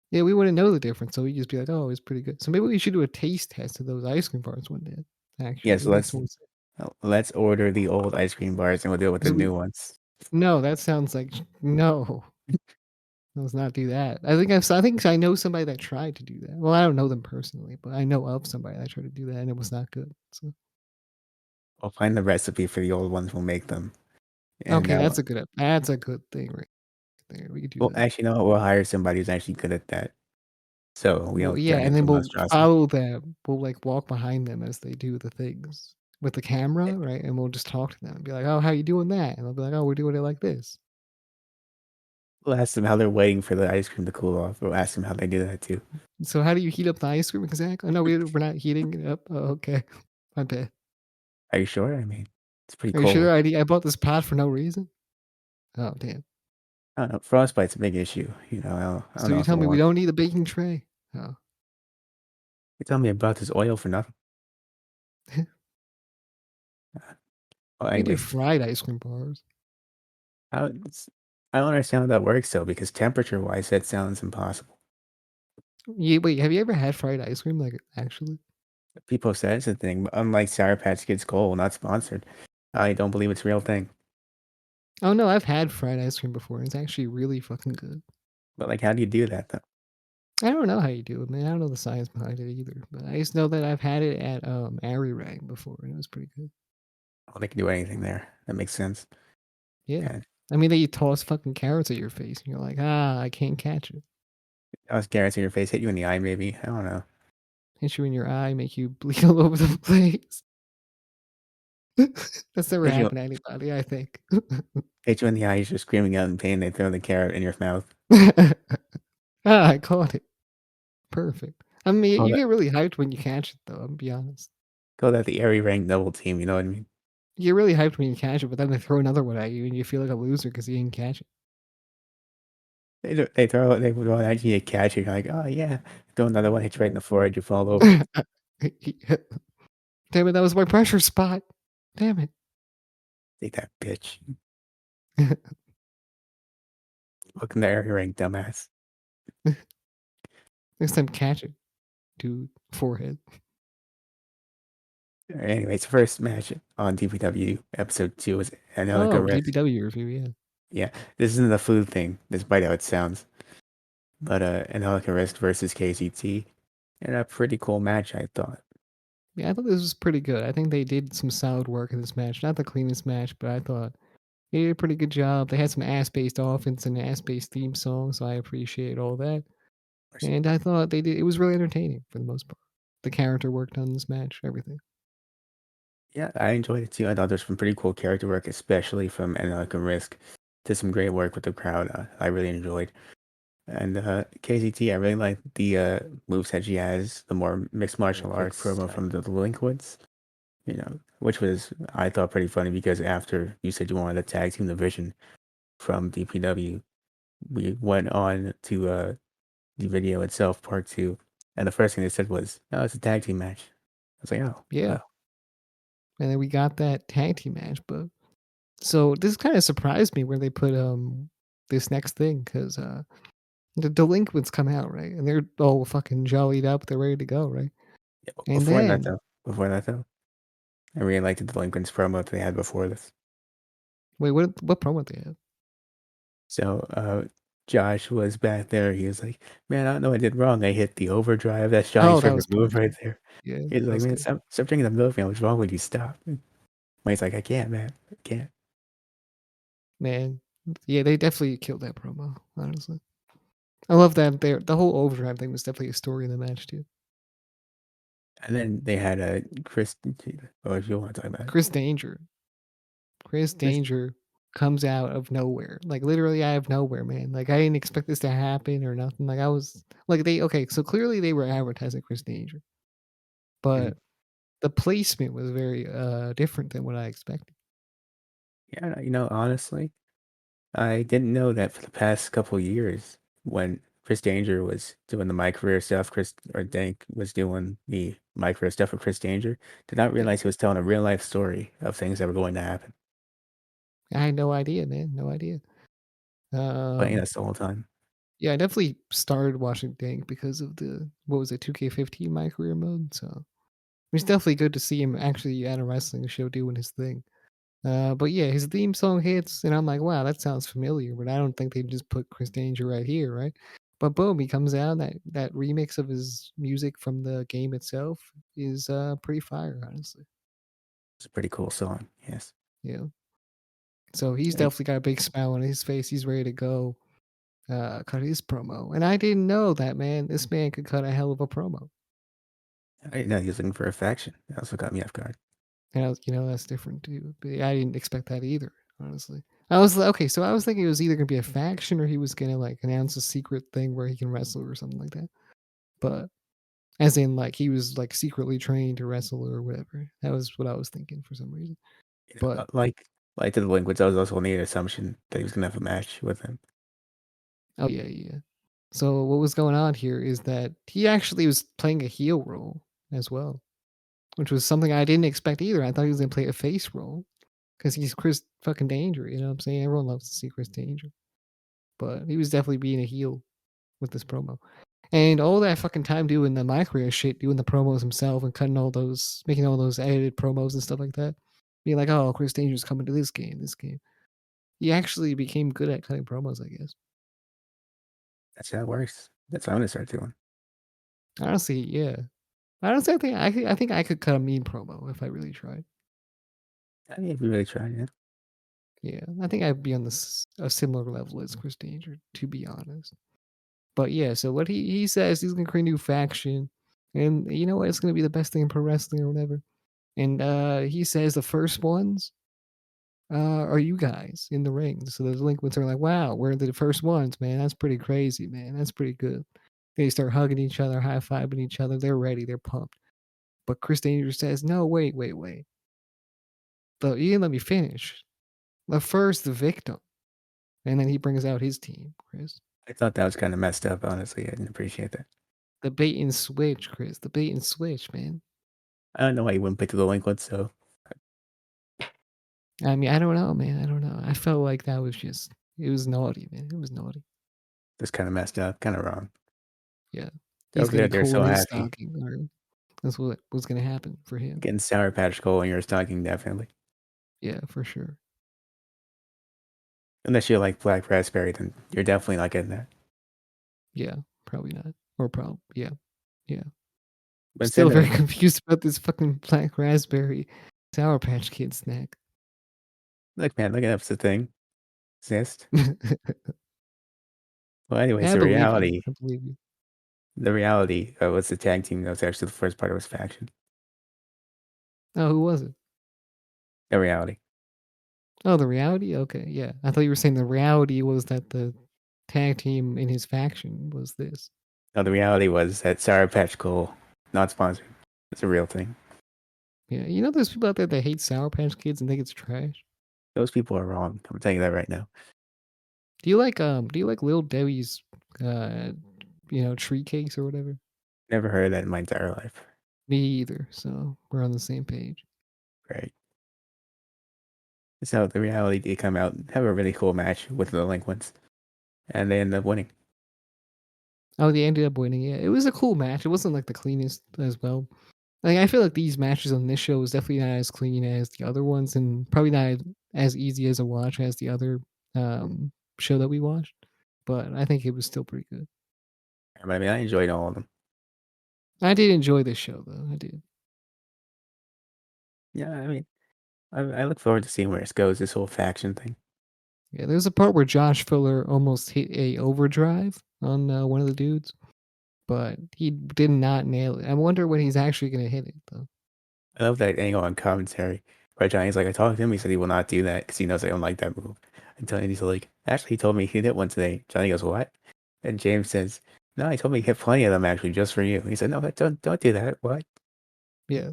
Yeah, we wouldn't know the difference, so we'd just be like, "Oh, it's pretty good." So maybe we should do a taste test of those ice cream bars one day. Yeah, Actually, so it makes more sense. let's order the old ice cream bars and we'll deal with the 'Cause new ones. no, that sounds like no. Let's not do that. I think I know somebody that tried to do that. Well, I don't know them personally, but I know of somebody that tried to do that, and it was not good. So We'll find the recipe for the old ones, we'll make them. And Okay, now, that's a good thing right there. We could do well, that. actually, no, we'll hire somebody who's actually good at that, so we Well, don't yeah, turn and into then a we'll monstrosity. follow them. We'll like walk behind them as they do the things with the camera, right? And we'll just talk to them and be like, "Oh, how you doing that?" And they'll be like, "Oh, we're doing it like this." We'll ask them how they're waiting for the ice cream to cool off. We'll ask them how they do that too. So how do you heat up the ice cream exactly? No, we're not heating it up. Oh, okay. My bad. Are you sure? I mean, it's pretty Are you sure cold. I bought this pot for no reason? Oh, damn. I don't know. Frostbite's a big issue. I don't So know you if I tell me we want. don't need a baking tray? Oh. You tell me about this oil for nothing. Well, We do anyways, fried ice cream bars. I, it's- I don't understand how that works though, because temperature-wise, that sounds impossible. Yeah, wait, have you ever had fried ice cream, like, actually? People say it's a thing, but unlike Sour Patch Kids Gold, not sponsored, I don't believe it's a real thing. Oh, no, I've had fried ice cream before, it's actually really fucking good. But like, how do you do that though? I don't know how you do it, man, I don't know the science behind it either, but I just know that I've had it at, Rang before, and it was pretty good. Well, they can do anything there. That makes sense. Yeah. And I mean, they toss fucking carrots at your face, and you're like, "Ah, I can't catch it." I carrots in your face, hit you in the eye, maybe. I don't know. Hit you in your eye, make you bleed all over the place. That's never Hit you, happened to anybody, I think. hit you in the eye. You're screaming out in pain. They throw the carrot in your mouth. Ah, I caught it. Perfect. I mean, Call you that, get really hyped when you catch it, though, I'll be honest. call that the airy rank double team. You know what I mean? You get really hyped when you catch it, but then they throw another one at you, and you feel like a loser because you didn't catch They throw it at you, you catch it. You're like, oh yeah. Throw another one, hit you right in the forehead. You fall over. it. Damn it, that was my pressure spot. Damn it. Take that, bitch. Welcome to airy rank, dumbass. Next time, catch it, dude. Forehead. Anyways, the first match on DPW episode 2 was Angelica Oh, Risk. DPW review, yeah. Yeah, this isn't a food thing, despite how it sounds. But Angelica Risk versus KCT. And a pretty cool match, I thought. Yeah, I thought this was pretty good. I think they did some solid work in this match. Not the cleanest match, but I thought they did a pretty good job. They had some ass-based offense and an ass-based theme song, so I appreciate all that. And I thought they did it was really entertaining for the most part. The character work done in this match, everything. Yeah, I enjoyed it too. I thought there's some pretty cool character work, especially from Angelica Risk. Did some great work with the crowd. I really enjoyed. And KCT, I really like the moves that she has, the more mixed martial arts promo from the Delinquents, which was, I thought, pretty funny because after you said you wanted a tag team division from DPW, we went on to the video itself, part 2, and the first thing they said was, "Oh, it's a tag team match." I was like, "Oh, Yeah. wow." And then we got that tag team match, but so this kind of surprised me where they put this next thing because the delinquents come out, right? And they're all fucking jollied up, they're ready to go, right? Yeah, And then before that though, I really liked the Delinquents promo that they had before this. wait, what promo they have? So Josh was back there. He was like, "Man, I don't know what I did wrong. I hit the overdrive. That's Johnny's Oh, that favorite was move right perfect. there." Yeah, He's that like, was "Man, good. stop drinking the milk, man. What's wrong with you? Stop." Mike's like, "I can't, man. I can't." Man, yeah, they definitely killed that promo, honestly. I love that the whole overdrive thing was definitely a story in the match too. And then they had a Chris. Oh, if you want to talk about it, Chris Danger. Chris Chris. Danger comes out of nowhere. Like literally out of nowhere, man. Like I didn't expect this to happen or nothing. Like I was like they okay, so clearly they were advertising Chris Danger. Mhm. But the placement was very different than what I expected. Yeah, honestly, I didn't know that for the past couple years when Chris Danger was doing the My Career stuff, Chris or Dank was doing the My Career stuff with Chris Danger. Did not Yeah. realize he was telling a real life story of things that were going to happen. I had no idea, man. No idea. Playing Um us the whole time. yeah, I definitely started watching Dank because of the what was it, 2K15 my career mode. So it's definitely good to see him actually at a wrestling show doing his thing. But yeah, his theme song hits, and I'm like, wow, that sounds familiar. But I don't think they just put Chris Danger right here, right? But boom, he comes out. That remix of his music from the game itself is pretty fire, honestly. It's a pretty cool song. Yes. Yeah. So he's Like, definitely got a big smile on his face. He's ready to go cut his promo. And I didn't know that, man. This man could cut a hell of a promo. I didn't know he was looking for a faction. That also got me off guard. And I was, that's different too. But I didn't expect that either, honestly. I was like, okay, so I was thinking it was either gonna be a faction or he was gonna like announce a secret thing where he can wrestle or something like that. But as in like he was like secretly trained to wrestle or whatever. That was what I was thinking for some reason. But Like to the Linkwitz, I was also made an assumption that he was gonna have a match with him. oh yeah, yeah. So what was going on here is that he actually was playing a heel role as well, which was something I didn't expect either. I thought he was gonna play a face role because he's Chris fucking Danger. You know what I'm saying? Everyone loves to see Chris Danger, but he was definitely being a heel with this promo. And all that fucking time doing the micro shit, doing the promos himself and cutting all those, making all those edited promos and stuff like that. Being like, oh, Chris Danger's coming to this game, this game. He actually became good at cutting promos, I guess. That's how it works. That's what I'm gonna start doing. Honestly, yeah. Honestly, I think I could cut a mean promo if I really tried. I mean, if we really try, yeah. Yeah, I think I'd be on this a similar level as Chris Danger, to be honest. But yeah, so what he says he's gonna create a new faction, and you know what? It's gonna be the best thing in pro wrestling or whatever. And he says the first ones are you guys in the ring. So the delinquents are like, wow, we're the first ones, man. That's pretty crazy, man. That's pretty good. They start hugging each other, high fiving each other. They're ready. They're pumped. But Chris Danger says, no, wait, wait, wait. You didn't let me finish. The first victim. And then he brings out his team, Chris. I thought that was kind of messed up. Honestly, I didn't appreciate that. The bait and switch, Chris. The bait and switch, man. I don't know why he wouldn't pick the Linkwitz, so I mean, I don't know, man. I don't know. I felt like that was just, it was naughty, man. It was naughty. that's kind of messed up, kind of wrong. Yeah. They're He's over going to there, be they're cold so in his happy. stocking. Or that's what was going to happen for him. Getting Sour Patch Coal in your stocking, definitely. Yeah, for sure. Unless you like black raspberry, then you're definitely not getting that. Yeah, probably not. Or probably, yeah, yeah. But Still instead very of confused about this fucking black raspberry Sour Patch Kid snack. look, man, look at that's the thing. Exist. Yeah, Well, anyways, I believe you. I believe you. the reality was the tag team that was actually the first part of his faction. Oh, who was it? The reality. Oh, the reality? Okay, yeah. I thought you were saying the reality was that the tag team in his faction was this. No, the reality was that Sour Patch Coal, not sponsored. It's a real thing. Yeah, there's people out there that hate Sour Patch Kids and think it's trash. Those people are wrong. I'm telling you that right now. Do you like Lil Debbie's uh tree cakes or whatever? Never heard of that in my entire life. Me either, so we're on the same page. Right. So the reality did come out, have a really cool match with the delinquents, and they ended up winning. Oh, they ended up winning. Yeah, it was a cool match. It wasn't like the cleanest as well. Like I feel like these matches on this show was definitely not as clean as the other ones, and probably not as easy as a watch as the other um, show that we watched. But I think it was still pretty good. But I mean, I enjoyed all of them. I did enjoy this show though. I did. Yeah, I mean, I look forward to seeing where it goes, this whole faction thing. Yeah, there's a part where Josh Fuller almost hit a overdrive on one of the dudes, but he did not nail it. I wonder when he's actually gonna hit it though. I love that angle on commentary where Johnny's like, I talked to him, he said he will not do that because he knows I don't like that move. And Tony's like, actually, he told me he did one today. Johnny goes, what? And James says, no, he told me he hit plenty of them actually just for you. He said, no, don't do that. What? Yeah,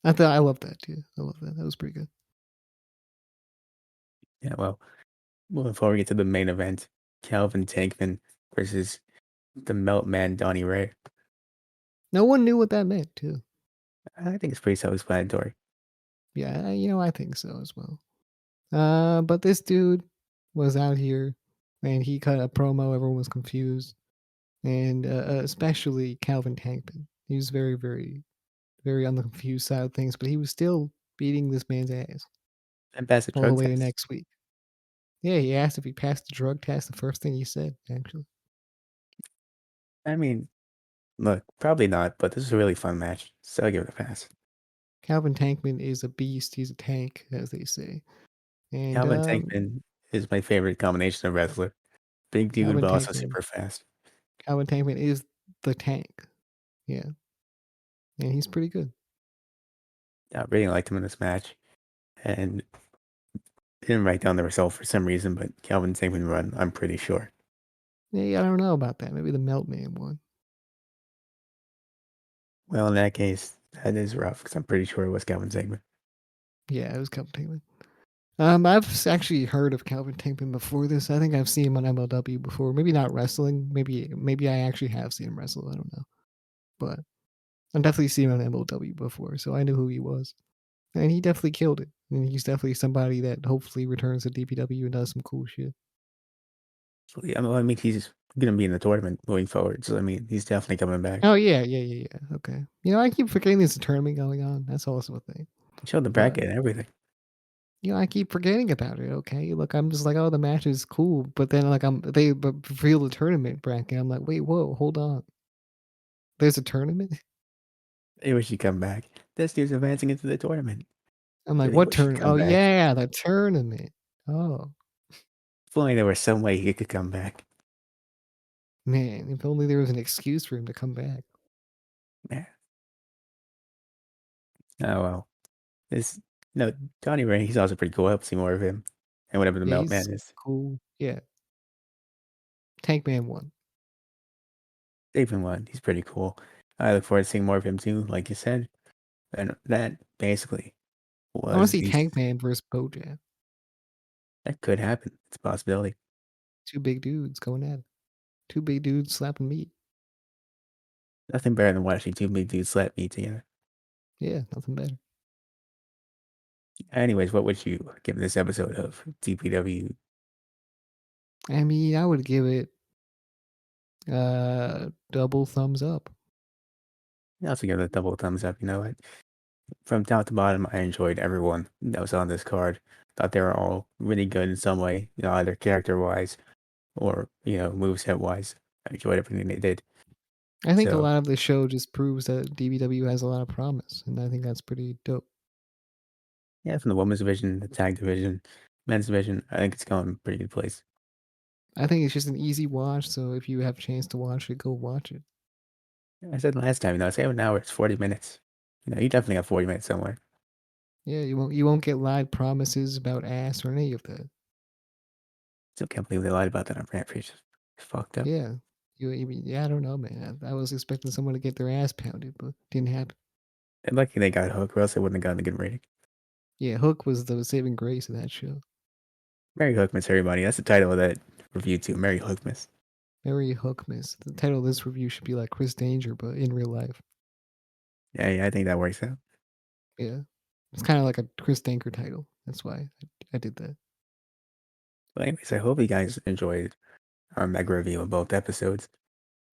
I love that too. I love that. That was pretty good. Yeah, well, before we get to the main event, Calvin Tankman versus the Melt Man Donnie Ray. No one knew what that meant too. I think it's pretty self-explanatory. Yeah, I think so as well. But this dude was out here and he cut a promo. Everyone was confused, and especially Calvin Tankman. He was very, very, very on the confused side of things, but he was still beating this man's ass And pass the all the drug way to test. next week. Yeah, he asked if he passed the drug test. The first thing he said, actually. I mean, look, probably not, but this is a really fun match, so I give it a pass. Calvin Tankman is a beast. He's a tank, as they say. And Calvin Tankman is my favorite combination of wrestler. Big dude, Calvin but also Tankman, super fast. Calvin Tankman is the tank. Yeah, and he's pretty good. I really liked him in this match, and I didn't write down the result for some reason, but Calvin Tankman won, I'm pretty sure. Yeah, I don't know about that. Maybe the Meltman one. Well, in that case, that is rough because I'm pretty sure it was Calvin Tankman. Yeah, it was Calvin Tankman. I've actually heard of Calvin Tankman before this. I think I've seen him on MLW before. Maybe not wrestling. Maybe I actually have seen him wrestle. I don't know, but I've definitely seen him on MLW before, so I knew who he was, and he definitely killed it. And he's definitely somebody that hopefully returns to DPW and does some cool shit. So, yeah, I mean, he's going to be in the tournament moving forward. So, I mean, he's definitely coming back. Oh yeah. Okay. I keep forgetting there's a tournament going on. That's also a thing. He showed the But bracket and everything. I keep forgetting about it. Okay, look, I'm just like, oh, the match is cool, but then like they reveal the tournament bracket. I'm like, wait, whoa, hold on. There's a tournament. They wish he'd come back. This dude's advancing into the tournament. I'm like, Really what wish he'd tournament? come Oh back. yeah, the tournament. Oh If only there was some way he could come back. man, if only there was an excuse for him to come back. Yeah. Oh, well. This, no, Johnny Ray, he's also pretty cool. I hope to see more of him. And whatever the Yeah, Melt he's Man is. cool. Yeah, Tank Man won. Even one, he's pretty cool. I look forward to seeing more of him too, like you said. And that basically I want to was see the Tank Man versus Bojack. that could happen. It's a possibility. Two big dudes going at it. Two big dudes slapping meat. Nothing better than watching two big dudes slap me together. Yeah, nothing better. Anyways, what would you give this episode of DPW? I mean, I would give it double thumbs up. I also give it a double thumbs up. You know what? From top to bottom, I enjoyed everyone that was on this card. Thought they were all really good in some way, either character wise or, moveset wise. I enjoyed everything they did. I think a So, lot of the show just proves that DBW has a lot of promise, and I think that's pretty dope. yeah, from the women's division, the tag division, men's division, I think it's going a pretty good place. I think it's just an easy watch, so if you have a chance to watch it, go watch it. I said last time, it's 7 hours, 40 minutes. You definitely got 40 minutes somewhere. Yeah, you won't get live promises about ass or any of that. Still can't believe they lied about that on Rampage. It's fucked up. Yeah. Yeah, I don't know, man. I was expecting someone to get their ass pounded, but didn't happen. And lucky they got Hook, or else they wouldn't have gotten a good rating. Yeah, Hook was the saving grace of that show. Merry Hookmas, everybody. That's the title of that review, too. Merry Hookmas. Very Hookmas. The title of this review should be like Chris Danger, but in real life. Yeah, I think that works out. Yeah. It's kind of like a Chris Danker title. That's why I did that. But anyways, I hope you guys enjoyed our mega review of both episodes.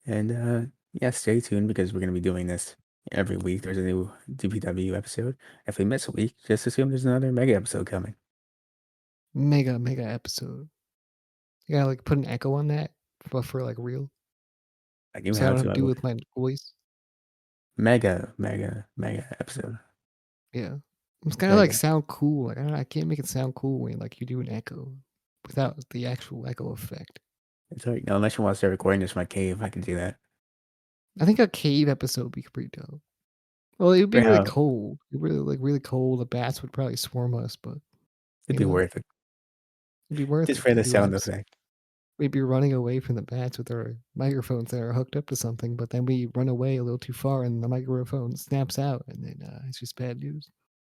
And yeah, stay tuned because we're going to be doing this every week. There's a new DPW episode. If we miss a week, just assume there's another mega episode coming. Mega episode. You gotta like put an echo on that, but for like real. I do So I have don't have to. to do it with my voice. Mega episode. Yeah. It's gotta like Mega. sound cool. Like I can't make it sound cool when like you do an echo without the actual echo effect. It's alright. No, unless you want to start recording this from my cave, I can do that. I think a cave episode would be pretty dope. Well, it would be For really how cold. Really cold. The bats would probably swarm us, but it'd be worth it. it'd be worth Just it for to the do an sound episode. effect. We'd be running away from the bats with our microphones that are hooked up to something, but then we run away a little too far and the microphone snaps out, and then it's just bad news.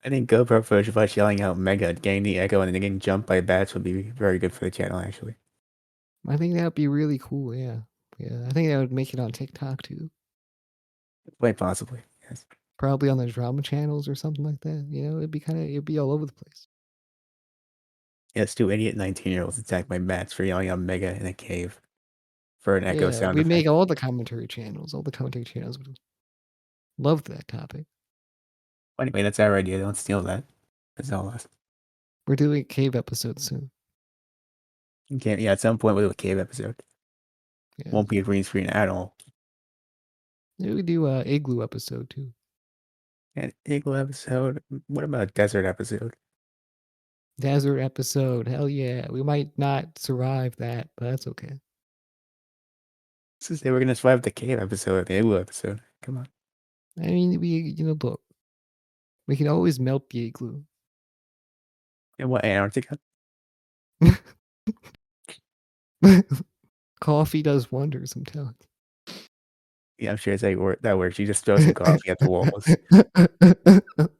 I think GoPro footage of us yelling out Mega, getting the echo, and then getting jumped by bats would be very good for the channel, actually. I think that would be really cool. Yeah, yeah. I think that would make it on TikTok too. Quite possibly, yes. Probably on the drama channels or something like that. It'd be all over the place. Yes, two idiot 19-year-olds attacked by bats for yelling out Mega in a cave for an echo Yeah, sound we'd make effect. all the commentary channels. All the commentary channels would love that topic. Anyway, that's our idea. Don't steal that. That's all us. We're doing a cave episode soon. You can't, yeah, at some point we'll do a cave episode. Yeah, Won't be a green screen at all. maybe we do a igloo episode too. An igloo episode. What about a desert episode? Desert episode. Hell yeah. We might not survive that, but that's okay. Since they were gonna survive the cave episode, the igloo episode. Come on. I mean, look, we can always melt the igloo. And what, Antarctica? Coffee does wonders, I'm telling Yeah, I'm sure it's like that works. You just throw some coffee at the walls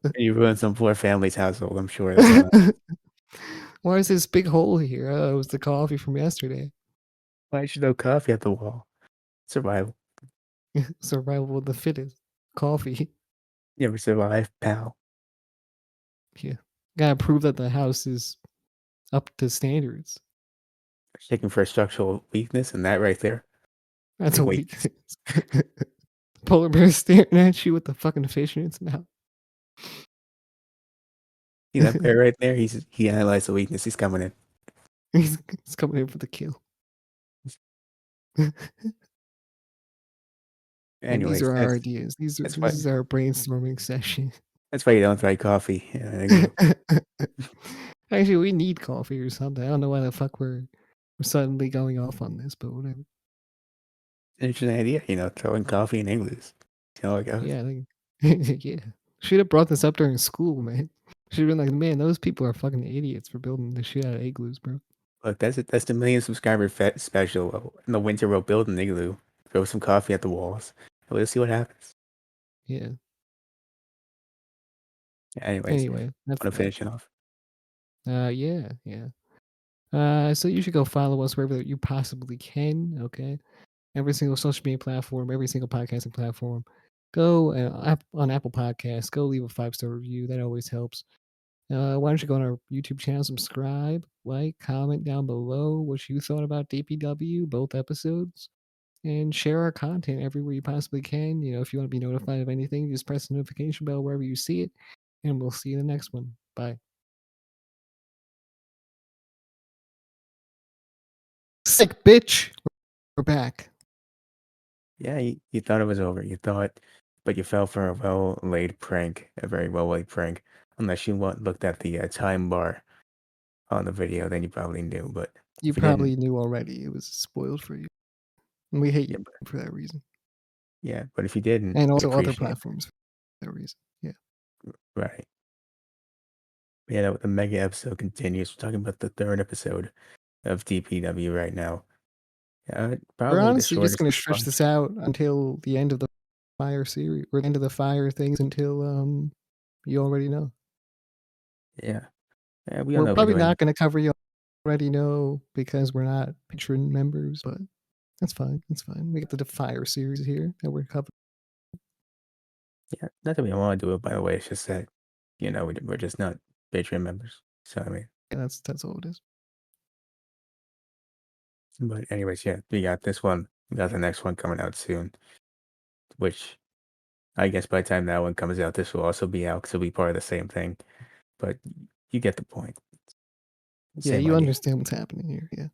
and you ruin some poor family's household. I'm sure that's how. you. Why is this big hole here? Oh, it was the coffee from yesterday. Why should throw coffee at the wall? Survival. Survival of the fittest. Coffee. You ever survive, pal? Yeah. Gotta prove that the house is up to standards. Checking for a structural weakness, and that right there, That's big a weakness. weakness. Polar bear staring at you with the fucking fish in its mouth. See that bear right there? He analyzed the weakness. He's coming in. he's coming in for the kill. And these Anyways, are our ideas. that's This why is our brainstorming session. that's why you don't try coffee in an igloo. Actually, we need coffee or something. I don't know why the fuck we're suddenly going off on this, but whatever. Interesting idea, throwing coffee in igloos. You know how it goes. Yeah, yeah. Should have brought this up during school, man. Should have been like, man, those people are fucking idiots for building the shit out of igloos, bro. Look, that's the million subscriber special. In the winter, we'll build an igloo, throw some coffee at the walls, and we'll see what happens. Yeah. Anyways, Anyway, that's want to that. finish it off? Yeah, yeah. So you should go follow us wherever you possibly can. Okay, every single social media platform, every single podcasting platform. Go on Apple Podcasts. Go leave a 5-star review. That always helps. Why don't you go on our YouTube channel, subscribe, like, comment down below what you thought about DPW, both episodes, and share our content everywhere you possibly can. If you want to be notified of anything, just press the notification bell wherever you see it, and we'll see you in the next one. Bye. Sick bitch. We're back. Yeah, you thought it was over. But you fell for a well-laid prank, a very well-laid prank. Unless you looked at the time bar on the video, then you probably knew. But You if you didn't, probably knew already. It was spoiled for you. And we hate you yeah, for that reason. but if you didn't, And we also other appreciate it. platforms for that reason. Yeah. Right. Yeah, the mega episode continues. We're talking about the third episode of DPW right now. We're Probably the honestly just shortest gonna of the stretch bunch. this out until the end of the fire series or the end of the fire things until you already know. Yeah. We all We're know we're probably doing. not gonna cover you already know because we're not patron members, but that's fine. That's fine. We got the fire series here that we're covering. Yeah, not that we don't want to do it, by the way. It's just that, we're just not Patreon members. So, I mean, Yeah, that's all it is. but anyways, yeah, we got this one. We got the next one coming out soon, which I guess by the time that one comes out, this will also be out because it'll be part of the same thing. But you get the point. Yeah, Same you idea. understand what's happening here. Yeah.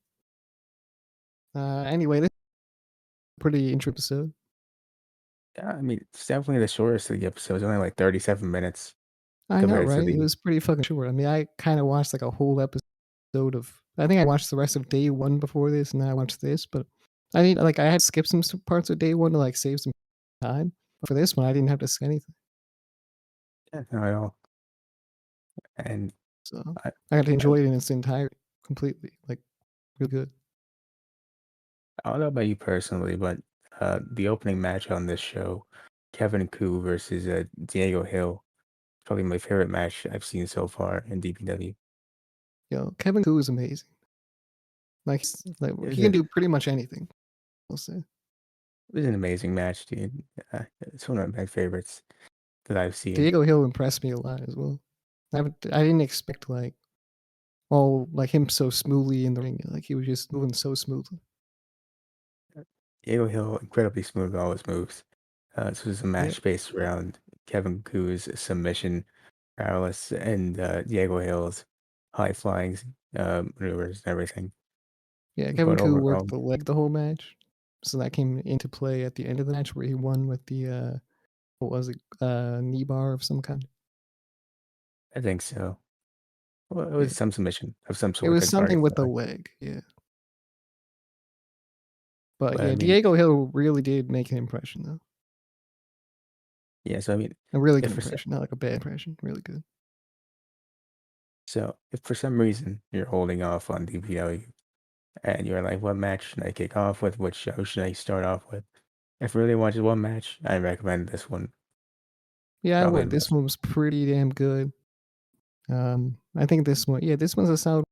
Anyway, this is a pretty interesting episode. Yeah, I mean, it's definitely the shortest of the episodes, only like 37 minutes I know, compared to right? It the. was pretty fucking short. I mean, I kind of watched like a whole episode of. I think I watched the rest of day one before this, and then I watched this. But I had skipped some parts of day one to like save some time. But for this one, I didn't have to skip anything, Yeah, not at all. And so I, I got to I, enjoy it in its entirety, completely, like real good. I don't know about you personally, but the opening match on this show, Kevin Koo versus Diego Hill, probably my favorite match I've seen so far in DPW. Yo, Kevin Koo is amazing. Like It was he can a do pretty much anything. I'll say. it was an amazing match, dude. It's one of my favorites that I've seen. Diego Hill impressed me a lot as well. I didn't expect like him so smoothly in the ring. Like he was just moving so smoothly. Diego Hill, incredibly smooth with all his moves. This was a Yeah. match based around Kevin Koo's submission prowess and Diego Hill's high flying maneuvers and everything. Yeah, Kevin But Koo worked overall, the leg the whole match. So that came into play at the end of the match where he won with the what was it? Knee bar of some kind. I think so. Well, it Yeah. was some submission of some It sort was to target something with the the. leg, yeah. But, But I yeah, mean, Diego Hill really did make an impression, though. yeah. So I mean, A really good if for some, impression, not like a bad impression, really good. so if for some reason you're holding off on DPW and you're like, what match should I kick off with? What show should I start off with? If you really want just one match, I recommend this one. Yeah, I Probably would. the This best. one was pretty damn good. I think this one yeah, this one's a solid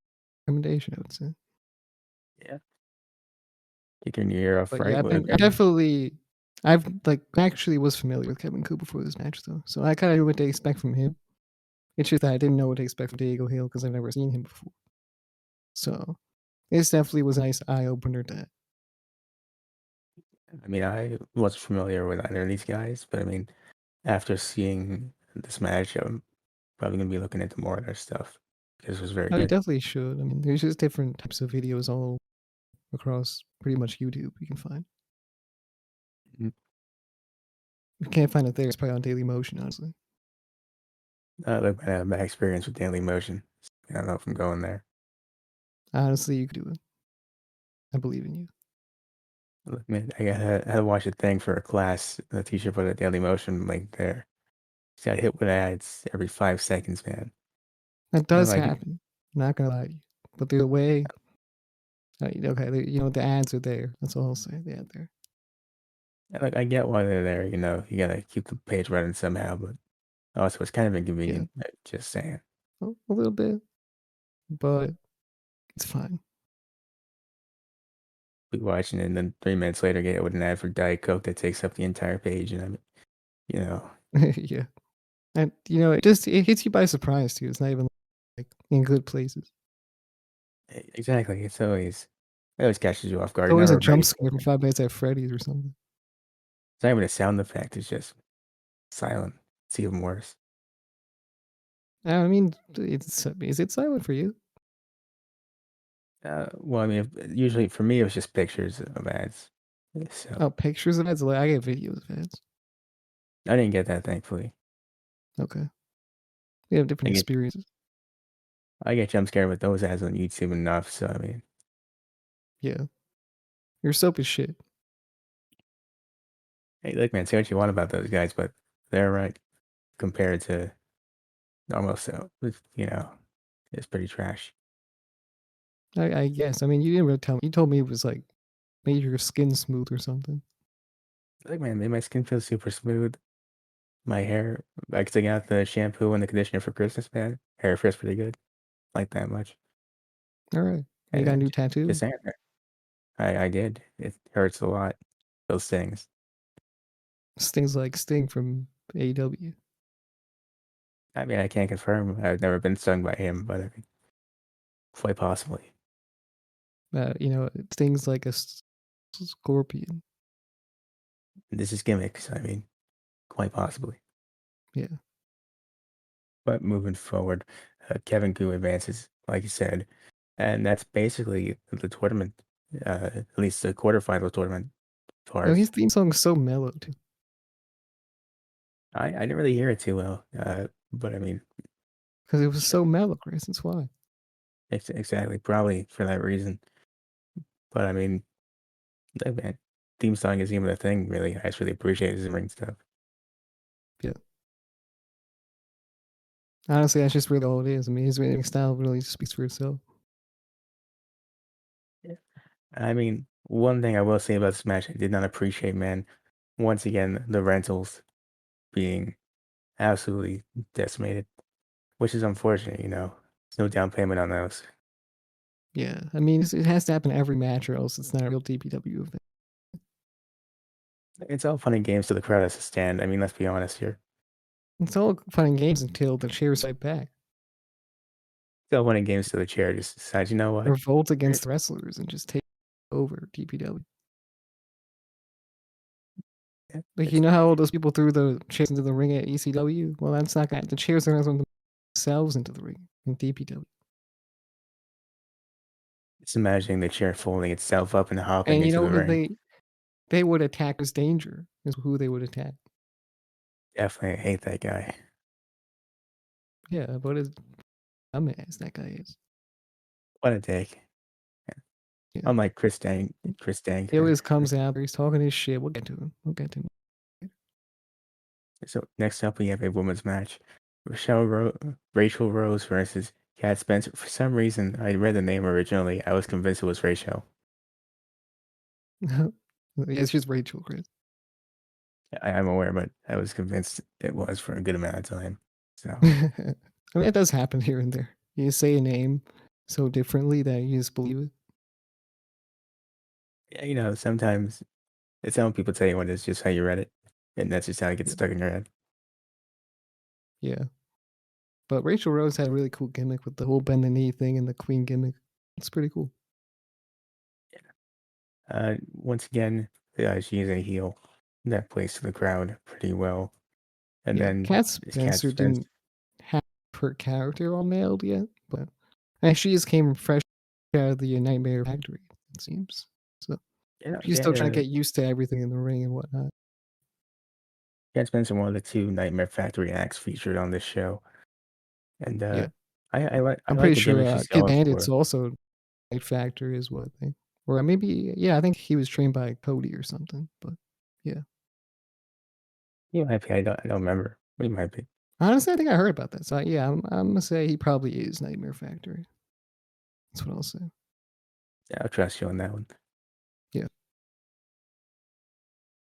recommendation, I would say. Yeah, kicking your ear off But, yeah, right I've with a been I good one. definitely I've, like, actually was familiar with Kevin Cooper before this match, though, so I kinda knew what to expect from him. It's just that I didn't know what to expect from Diego Hill because 'cause I've never seen him before. So, this definitely was a nice eye opener to I mean, I wasn't familiar with either of these guys, but I mean, after seeing this match, I'm probably gonna be looking into more of their stuff because it was very oh, you good. definitely should. I mean, there's just different types of videos all across pretty much YouTube you can find. Mhm. If you can't find it there, it's probably on Daily Motion, honestly. Look, I have bad experience with Daily Motion. I don't know if I'm going there. Honestly, you could do it. I believe in you. Look, man, I had to watch a thing for a class. The teacher put a Daily Motion link there. She got hit with ads every 5 seconds, man. That And does like, happen. I'm not gonna lie to you. But the way okay, the ads are there. That's all I'll say. The ad there. and like, I get why they're there. You gotta keep the page running somehow, but also it's kind of Yeah, inconvenient. Just saying. a little bit, but it's fine. Be watching it, and then 3 minutes later, get hit with an ad for Diet Coke that takes up the entire page, and I mean, you know, Yeah. And, it hits you by surprise too. It's not even, like, in good places. exactly. It always catches you off guard. It's You're always a never jump ready for scare for it. 5 minutes at Freddy's or something. It's not even a sound effect. It's just silent. It's even worse. I mean, is it silent for you? Well, I mean, usually for me, it was just pictures of ads. So Oh, pictures of ads? Like, I get videos of ads. I didn't get that, thankfully. Okay. We have different I get experiences. I get jump scared with those ads on YouTube enough. So I mean, Yeah. Your soap is shit. hey, look, man, say what you want about those guys, but they're right compared to normal. So it's pretty trash. I guess. I mean, you didn't really tell me. You told me it was, like, made your skin smooth or something. Look, man, made my skin feel super smooth. My hair, like, I got the shampoo and the conditioner for Christmas, man. Hair feels pretty good. Like that much. Alright. You And got a new just tattoo? saying that. I did. It hurts a lot. Those things. Stings like Sting from AEW. I mean, I can't confirm. I've never been stung by him, but I mean, quite possibly. It stings like a scorpion. This is gimmicks. I mean, quite possibly. Yeah. But moving forward, Kevin Koo advances, like you said, and that's basically the tournament. At least the quarterfinal tournament His parts. theme song is so mellow too, I didn't really hear it too well, but I mean, because it was shit, so mellow, Chris, that's why. exactly, probably for that reason. But I mean, hey, man, theme song isn't even a thing, really. I just really appreciate his ring stuff. Yeah. Honestly, that's just really all it is. I mean, his ring style really speaks for itself. Yeah. I mean, one thing I will say about Smash, I did not appreciate, man. Once again, the rentals being absolutely decimated, which is unfortunate. There's no down payment on those. Yeah. I mean, it has to happen every match or else it's not a real DPW event. It's all fun and games till the crowd has to stand. I mean, let's be honest here. It's all fun and games until the chairs fight back. It's all fun and games till the chair just decides, you know what? Revolt Eh, against the wrestlers and just take over DPW. Like, you It's know how all those people threw the chairs into the ring at ECW? Well, that's not gonna the chairs are gonna throw themselves into the ring in DPW. it's imagining the chair folding itself up and hopping And into the ring. they would attack as Danger is who they would attack. Definitely hate that guy. Yeah, but dumbass that guy is. What a dick. Yeah. Unlike Chris Dank He there. always comes out there, he's talking his shit. We'll get to him. We'll get to him. So next up, we have a women's match: Rachel Rose versus Cat Spencer. For some reason, I read the name originally. I was convinced it was Rachel. It's just Rachel, Chris. I'm aware, but I was convinced it was for a good amount of time. So I mean, it does happen here and there. You say a name so differently that you just believe it. yeah, sometimes it's how people tell you when it's just how you read it, and that's just how it gets Yeah. stuck in your head. Yeah. But Rachel Rose had a really cool gimmick with the whole bend the knee thing and the queen gimmick. It's pretty cool. Once again, she is a heel that plays to the crowd pretty well. And Yeah. then Cat this Cat Spencer Spencer. didn't have her character all nailed yet, but and she just came fresh out of the Nightmare Factory, it seems. So she's They still had trying to a get used to everything in the ring and whatnot. Cat Spencer, one of the two Nightmare Factory acts featured on this show, and Yeah. I I'm like pretty the sure gimmick she's Kid going Bandit's for. also Night Factory is what I think. Or maybe, yeah, I think he was trained by Cody or something. But yeah. He might be. I don't remember. He might be. Honestly, I think I heard about that. So yeah, I'm gonna say he probably is Nightmare Factory. That's what I'll say. Yeah, I'll trust you on that one. Yeah.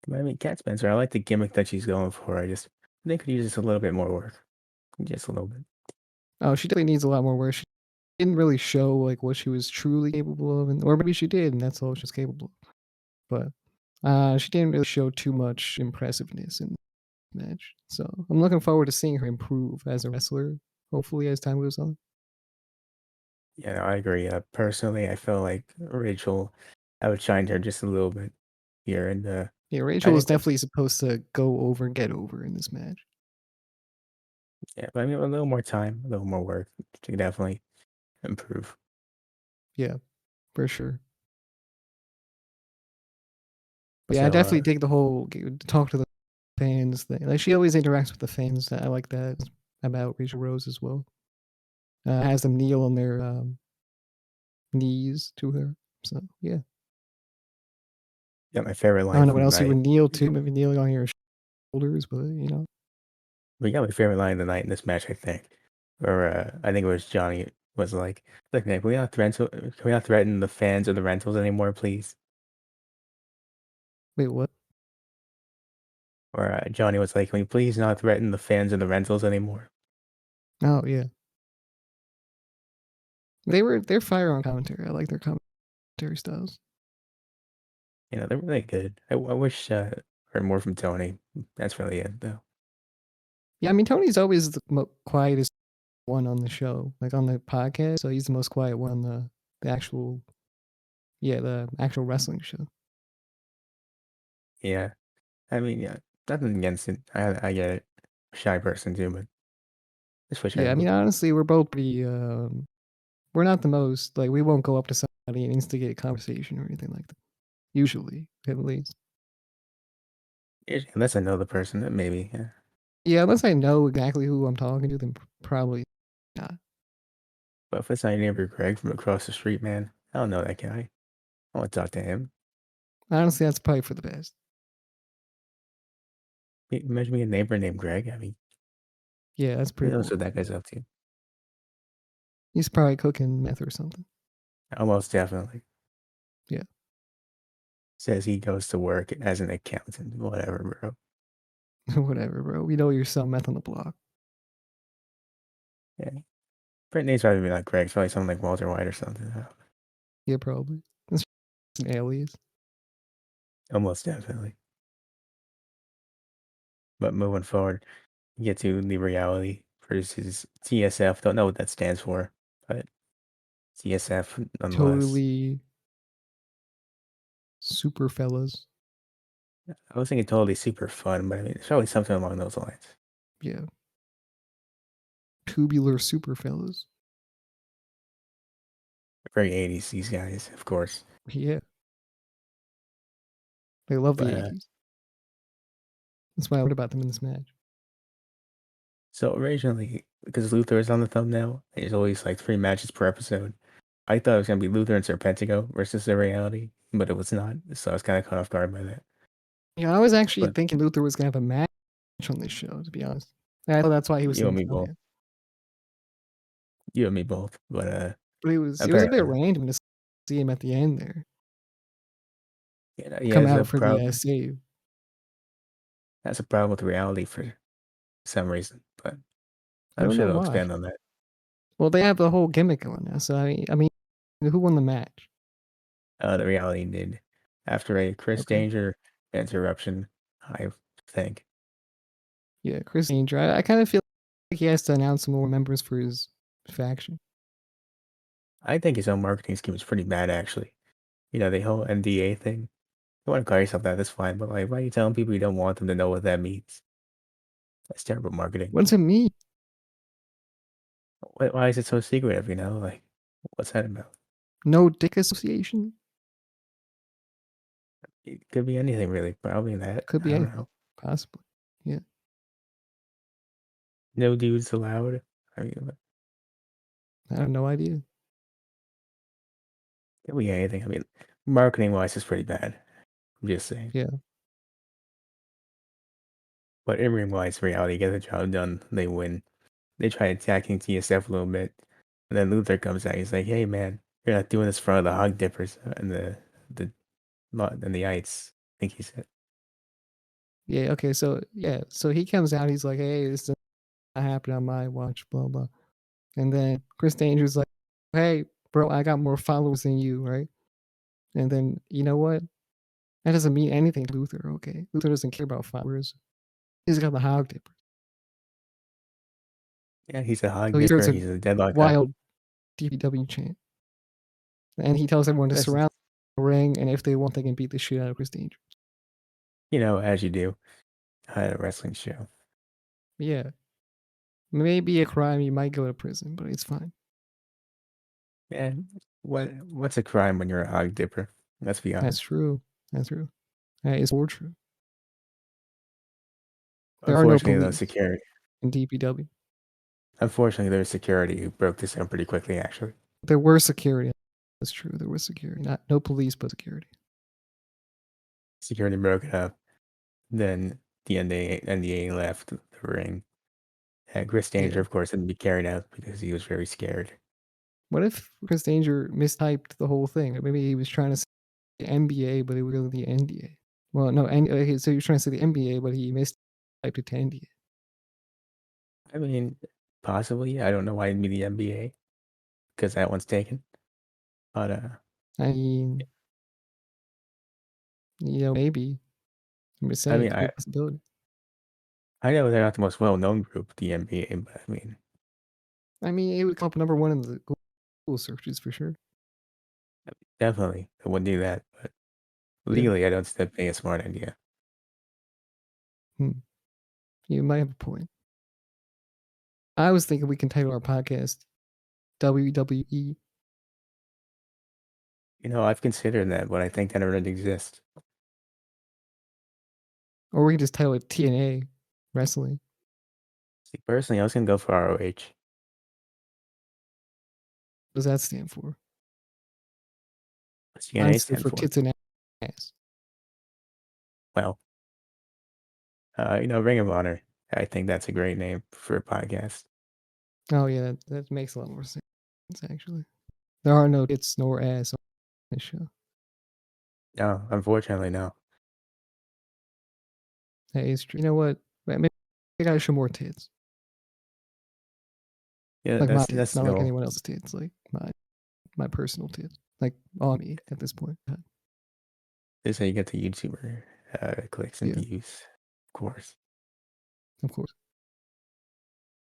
But I mean, Cat Spencer, I like the gimmick that she's going for. I think could use just a little bit more work, just a little bit. Oh, she definitely needs a lot more work. She didn't really show like what she was truly capable of, or maybe she did, and that's all she's capable of. But she didn't really show too much impressiveness in the match. So I'm looking forward to seeing her improve as a wrestler. Hopefully, as time goes on. Yeah, no, I agree. Personally, I feel like Rachel outshined her just a little bit here, and Yeah, I Rachel is think that's definitely supposed to go over and get over in this match. yeah. But I mean, a little more time, a little more work, she could definitely improve. Yeah, for sure. But yeah, I So, definitely dig the whole talk to the fans thing. Like she always interacts with the fans. I like that about Rachel Rose as well. Has them kneel on their knees to her. So yeah, yeah, my favorite I don't line know what from the else you would night. kneel to. Maybe kneeling on your shoulders, but you know. We got my favorite line of the night in this match, I think. Or I think it was Johnny was like, "Look, man, can we not threaten the fans or the rentals anymore, please?" Wait, what? Or Johnny was like, "Can we please not threaten the fans or the rentals anymore?" Oh yeah, they're fire on commentary. I like their commentary styles. They're really good. I wish heard more from Tony. That's really it, though. Yeah, I mean Tony's always the quietest one on the show, like on the podcast. So he's the most quiet one on the actual the actual wrestling show. Yeah, I mean, yeah, nothing against it. I get it. Shy person too, but just wish I Yeah, I heard mean more. honestly, we're both pretty. We're not the most like we won't go up to somebody and instigate a conversation or anything like that. Usually, at least. Unless I know the person, then maybe. Yeah. Yeah, unless I know exactly who I'm talking to, then probably not. But if it's my neighbor Greg from across the street, man, I don't know that guy. I want to talk to him. Honestly, that's probably for the best. Imagine me a neighbor named Greg. I mean, Yeah, that's who pretty knows cool. what that guy's up to? He's probably cooking meth or something. Almost definitely. Yeah, Says he goes to work as an accountant. Whatever, bro. whatever, bro. We know you're selling meth on the block. Yeah. Brent name's probably not Greg. It's probably something like Walter White or something. Yeah, probably. That's an alias. Almost definitely. But moving forward, you get to the reality versus TSF. Don't know what that stands for, but TSF nonetheless. Totally super fellas. I was thinking totally super fun, but I mean, it's probably something along those lines. Yeah, tubular super fellas. Very 80s, these guys, of course. Yeah, they love the But 80s. That's why I learned about them in this match. So originally, because Luther is on the thumbnail, there's always like 3 matches per episode. I thought it was gonna be Luther and Serpentico versus the reality, but it was not. So I was kind of caught off guard by that. Yeah, I was actually But thinking Luther was gonna have a match on this show, to be honest. I thought that's why he was you in and the me both. thumbnail. You and me both. But But it was a bit apparently, random to see him at the end there he come has a out for the problem. save. That's a problem with reality for some reason. But I I'm don't sure know they'll why. expand on that. Well, they have the whole gimmick going now. So I mean, who won the match? The reality did after a Chris Okay, Danger interruption, I think. yeah, Chris Danger. I kind of feel like he has to announce some more members for his faction. I think his own marketing scheme is pretty bad, actually. The whole NDA thing. You want to call yourself that, that's fine. But like, why are you telling people you don't want them to know what that means? That's terrible marketing. What does it mean? Why is it so secretive? Like, what's that about? No Dick Association? It could be anything, really. Probably that. Could be I don't anything, know. possibly. Yeah, No dudes allowed. I mean, I have no idea. it could be anything. I mean, marketing wise, it's pretty bad. I'm just saying. Yeah, But in ring wise, reality get the job done. They win. They try attacking TSF a little bit, and then Luther comes out. He's like, "Hey, man, you're not doing this in front of the hog dippers and the and the ites." I think he said. yeah. Okay, so yeah, so he comes out. He's like, "Hey, this is not happening on my watch." Blah blah. And then Chris Danger's like, "Hey, bro, I got more followers than you, right?" And then you know what? That doesn't mean anything to Luther. Okay, Luther doesn't care about followers. He's got the hog dipper. Yeah, he's a hog So he starts dipper. a He's a deadlock hog. wild DPW chant, and he tells everyone to That's surround the ring, and if they want, they can beat the shit out of Chris Danger. as you do at a wrestling show. Yeah, maybe a crime. You might go to prison, but it's fine. Yeah, what's a crime when you're a hog dipper? Let's be That's honest. true. That's true. That is more true. There are no Unfortunately, though, police security. in DPW. Unfortunately, there's security who broke this down pretty quickly. Actually, There were security. That's true. There was security. Not no police, but security. security broke it up. Then the NDA left the ring. And Chris Danger, Yeah. of course, had to be carried out because he was very scared. What if Chris Danger mistyped the whole thing? Maybe he was trying to say the NBA, but it was really the NDA. Well, no, okay, so he was trying to say the NBA, but he mistyped it to NDA. I mean, possibly. I don't know why it'd be the NBA because that one's taken. But I mean, maybe. I'm just I saying, it mean, could be a possibility. I know they're not the most well-known group, the NBA, but I mean, I mean, it would come up number one in the Google searches for sure. definitely I wouldn't do that. But Yeah. legally, I don't see that being a smart idea. Hmm. You might have a point. I was thinking we can title our podcast WWE, I've considered that, but I think that already exists. or we can just title it TNA Wrestling. See, personally, I was gonna go for ROH. What does that stand for? What's Mine TNA stood stand for for? tits and ass. Well, Ring of Honor. I think that's a great name for a podcast. Oh yeah, that makes a lot more sense actually. There are no tits nor ass on this show. No, unfortunately, no. That is true. You know what? Maybe I gotta show more tits. Yeah, Like my that's tits, the not like goal. anyone else's tits. Like my personal tits. Like on me at this point. This is how you get the YouTuber clicks and Yeah, views, of course. of course.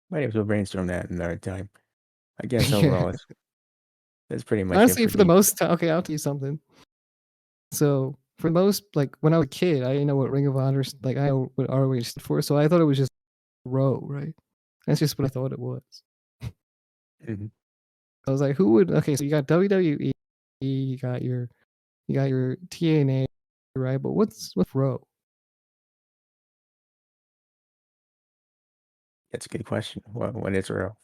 Might have to brainstorm that another time. I guess Yeah. overall, that's pretty much it Honestly, for for the deep. most time, okay, I'll tell you something. So for most, like when I was a kid, I didn't know what Ring of Honor, like I know what ROH stood for, so I thought it was just Row, right? That's just what I thought it was. Mhm. I was like, who would? Okay, so you got WWE, you got your TNA, right? But what's Row? That's a good question. What is real?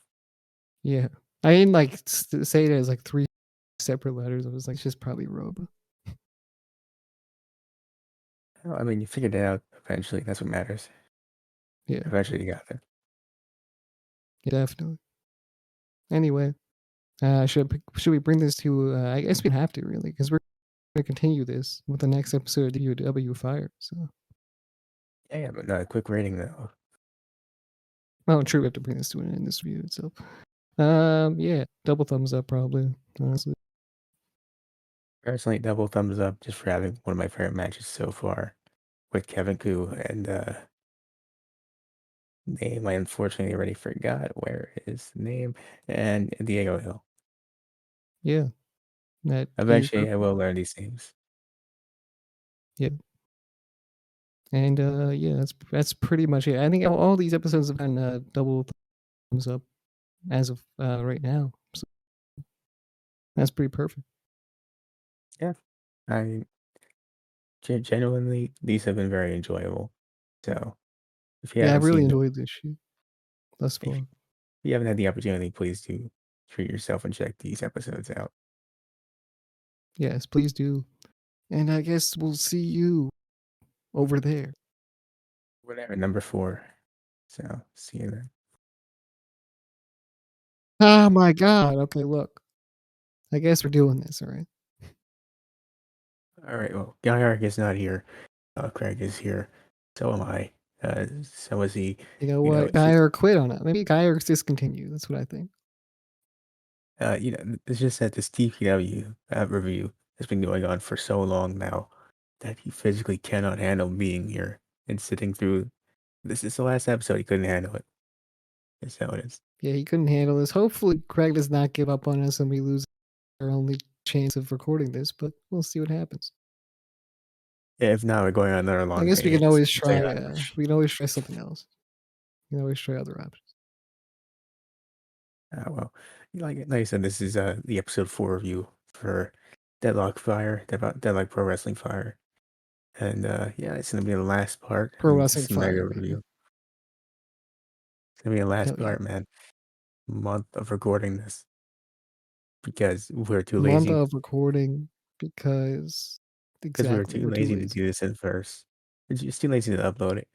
Yeah. I didn't like say it as like 3 separate letters. I was like, it's just probably Roba. Well, I mean, you figured it out eventually. That's what matters. Yeah, Eventually, you got there. definitely. Anyway, should we bring this to? I guess we have to really because we're going to continue this with the next episode of DPW Fire. So, Yeah, yeah, but no, quick rating though. well, true, we have to bring this to an end this review itself. Yeah, double thumbs up probably. Honestly, Personally, double thumbs up just for having one of my favorite matches so far with Kevin Koo and name I unfortunately already forgot. Where is the name? And Diego Hill. yeah, that is Eventually, I perfect. will learn these names. Yeah, and yeah, that's pretty much it. I think all these episodes have gotten double thumbs up as of right now. So that's pretty perfect. Yeah, I genuinely these have been very enjoyable. So if you Yeah, I haven't really seen them, enjoyed this shit thus if far. you haven't had the opportunity, please do treat yourself and check these episodes out. Yes, please do. And I guess we'll see you over there. Whatever, number 4. So see you then. Oh my god. Okay, look. I guess we're doing this, all right? All right. Well, Guyark is not here. Craig is here. So am I. So is he. You know You know, what? it's just Geier quit on it. Maybe Geier's discontinued. That's what I think. it's just that this DPW review has been going on for so long now that he physically cannot handle being here and sitting through. This is the last episode. He couldn't handle it. That's how it is. Yeah, he couldn't handle this. Hopefully, Craig does not give up on us and we lose our only chance of recording this, but we'll see what happens. Yeah, if not, we're going on another I long guess we can hiatus. always I'll tell you try. that much. We can always try something else. We can always try other options. Well, like I said, this is the episode 4 review for Deadlock Pro Wrestling Fire. And yeah, it's gonna be the last part. I Pro mean, Wrestling this is a mega Fire, baby. review. It's gonna be the last Hell yeah. part, man. Month of recording this because we're too Month lazy. of recording because Because we were exactly too we're too lazy to lazy. do this in first. It's just too lazy to upload it.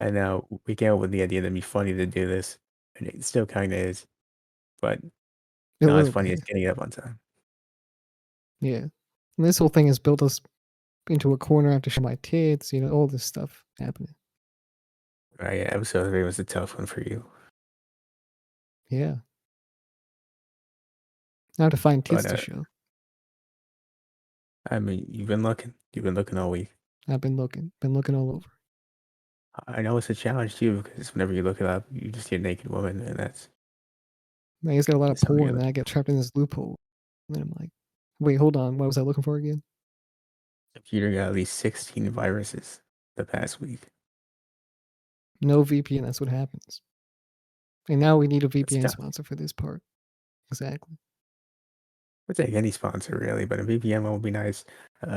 And now we came up with the idea that it'd be funny to do this, and it still kind of is, but A not as little funny as bit. getting it up on time. Yeah. And this whole thing has built us into a corner. I have to show my tits, all this stuff happening. Right? Yeah, episode 3 was a tough one for you, Yeah. I have to find tits but to show. I mean, you've been looking all week. I've been looking all over. I know it's a challenge too because whenever you look it up, you just see a naked woman, and I just got a lot of that's something. porn, and then I get trapped in this loophole. And then I'm like, wait, hold on. What was I looking for again? Computer got at least 16 viruses the past week. No VPN. That's what happens. And now we need a That's VPN tough. sponsor for this part. Exactly. Would take any sponsor really, but a VPN one would be nice.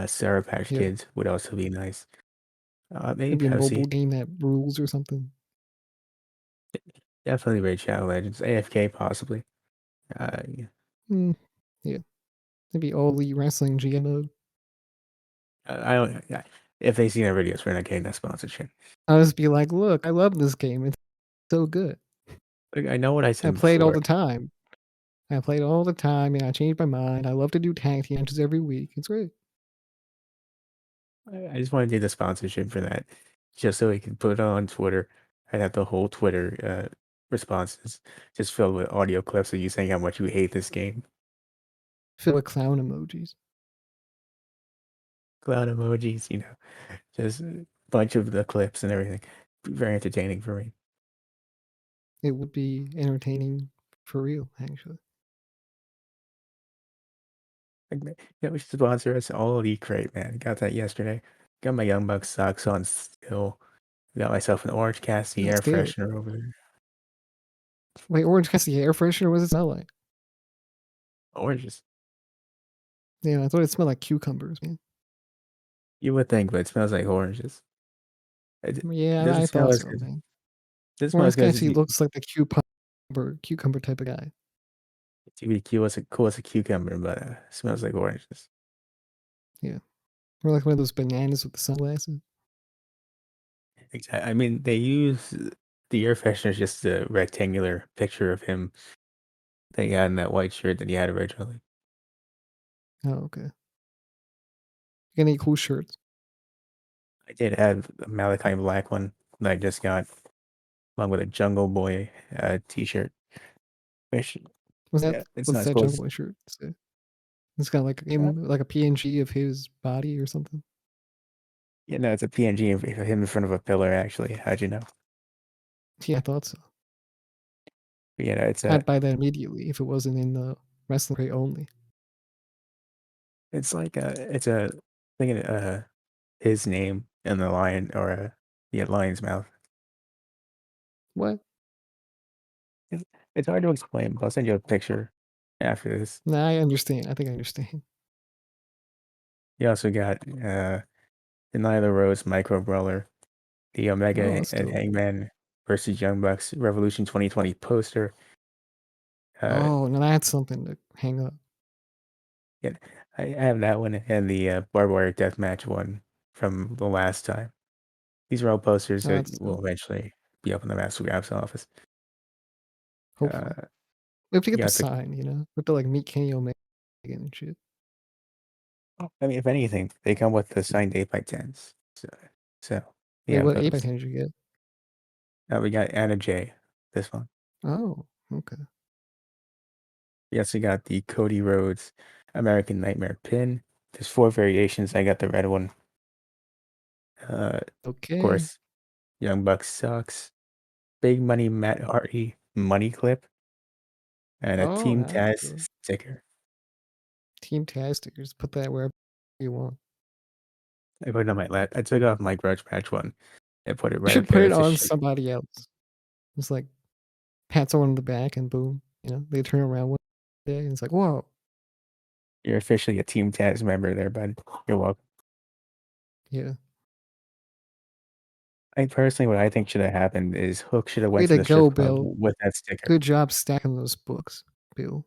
Sour Patch Yeah. Kids would also be nice. Maybe Maybe a mobile Pepsi. game that rules or something. Definitely Raid Shadow Legends. AFK possibly. Yeah. Mm, yeah. Maybe all the wrestling GM mode. I don't. If they see our videos, we're not getting that sponsorship. I'll just be like, look, I love this game. It's so good. Like, I know what I I said play it all before. the time. I play it all the time, and I change my mind. I love to do tag team matches every week. It's great. I just want to do the sponsorship for that, just so we can put it on Twitter and have the whole Twitter responses just filled with audio clips of you saying how much you hate this game. Fill with clown emojis. Cloud emojis, just a bunch of the clips and everything. Very entertaining for me. It would be entertaining for real, actually. Like, we should sponsor us. All Elite Crate, man. Got that yesterday. Got my Young Bucks socks on still. Got myself an Orange Cassidy Let's air get it. freshener over there. Wait, Orange Cassidy air freshener? What does it smell like? Oranges. Yeah, I thought it smelled like cucumbers, man. You would think, but it smells like oranges. It Yeah, doesn't I smell thought as so, good. man. This Or one this is guy because actually looks like the cucumber type of guy. TBQ was cool as a cucumber, but smells like oranges. Yeah. Or like one of those bananas with the sunglasses. Exactly. I mean, they use the air freshener is just a rectangular picture of him that he had in that white shirt that he had originally. Oh, okay. You got any cool shirts? I did have a Malachi black one that I just got, along with a Jungle Boy T-shirt. Which, Was that yeah, it's what's not as that cool Jungle as Boy shirt say? It's got like him like a PNG of his body or something. yeah, no, it's a PNG of him in front of a pillar. Actually, how'd you know? Yeah, I thought so. But, yeah, no, I'd buy that immediately if it wasn't in the wrestling crate only. it's like it's a thinking his name in the lion or the lion's mouth. What? It's, it's hard to explain, but I'll send you a picture after this. Nah, I understand. I think I understand. You also got the Nyla Rose Micro Brawler, the Oh, Omega that's and dope. Hangman versus Young Bucks Revolution 2020 poster. Uh, Oh, now that's something to hang up. yeah, I have that one and the barbed wire deathmatch one from the last time. These are all posters Oh, that that's will dope. eventually be up in the Wrassle Graps office. Hopefully. Uh, We have to you get the got the. sign, you know? We have to like meet Kenny Omega and shit. I mean, if anything, they come with the signed 8x10s. So Wait, yeah, what 8 by those. 10 did you get? We got Anna J. This one. Oh, okay. We also got the Cody Rhodes American Nightmare pin. There's 4 variations. I got the red one. Of Okay. course, Young Bucks sucks. Big Money Matt Hardy money clip and a Oh, Team now that's Taz cool. sticker. Team Taz stickers. Put that wherever you want. I put it on my lap. I took off my grudge match one and put it You right should up put there it as a on shit. somebody else. Just like pat someone on the back and boom. You know, they turn around one day and it's like, whoa. You're officially a Team Taz member there, bud. You're welcome. Yeah. What I think should have happened is Hook should have Way went to to the strip go, club Bill. with that sticker. Good job stacking those books, Bill.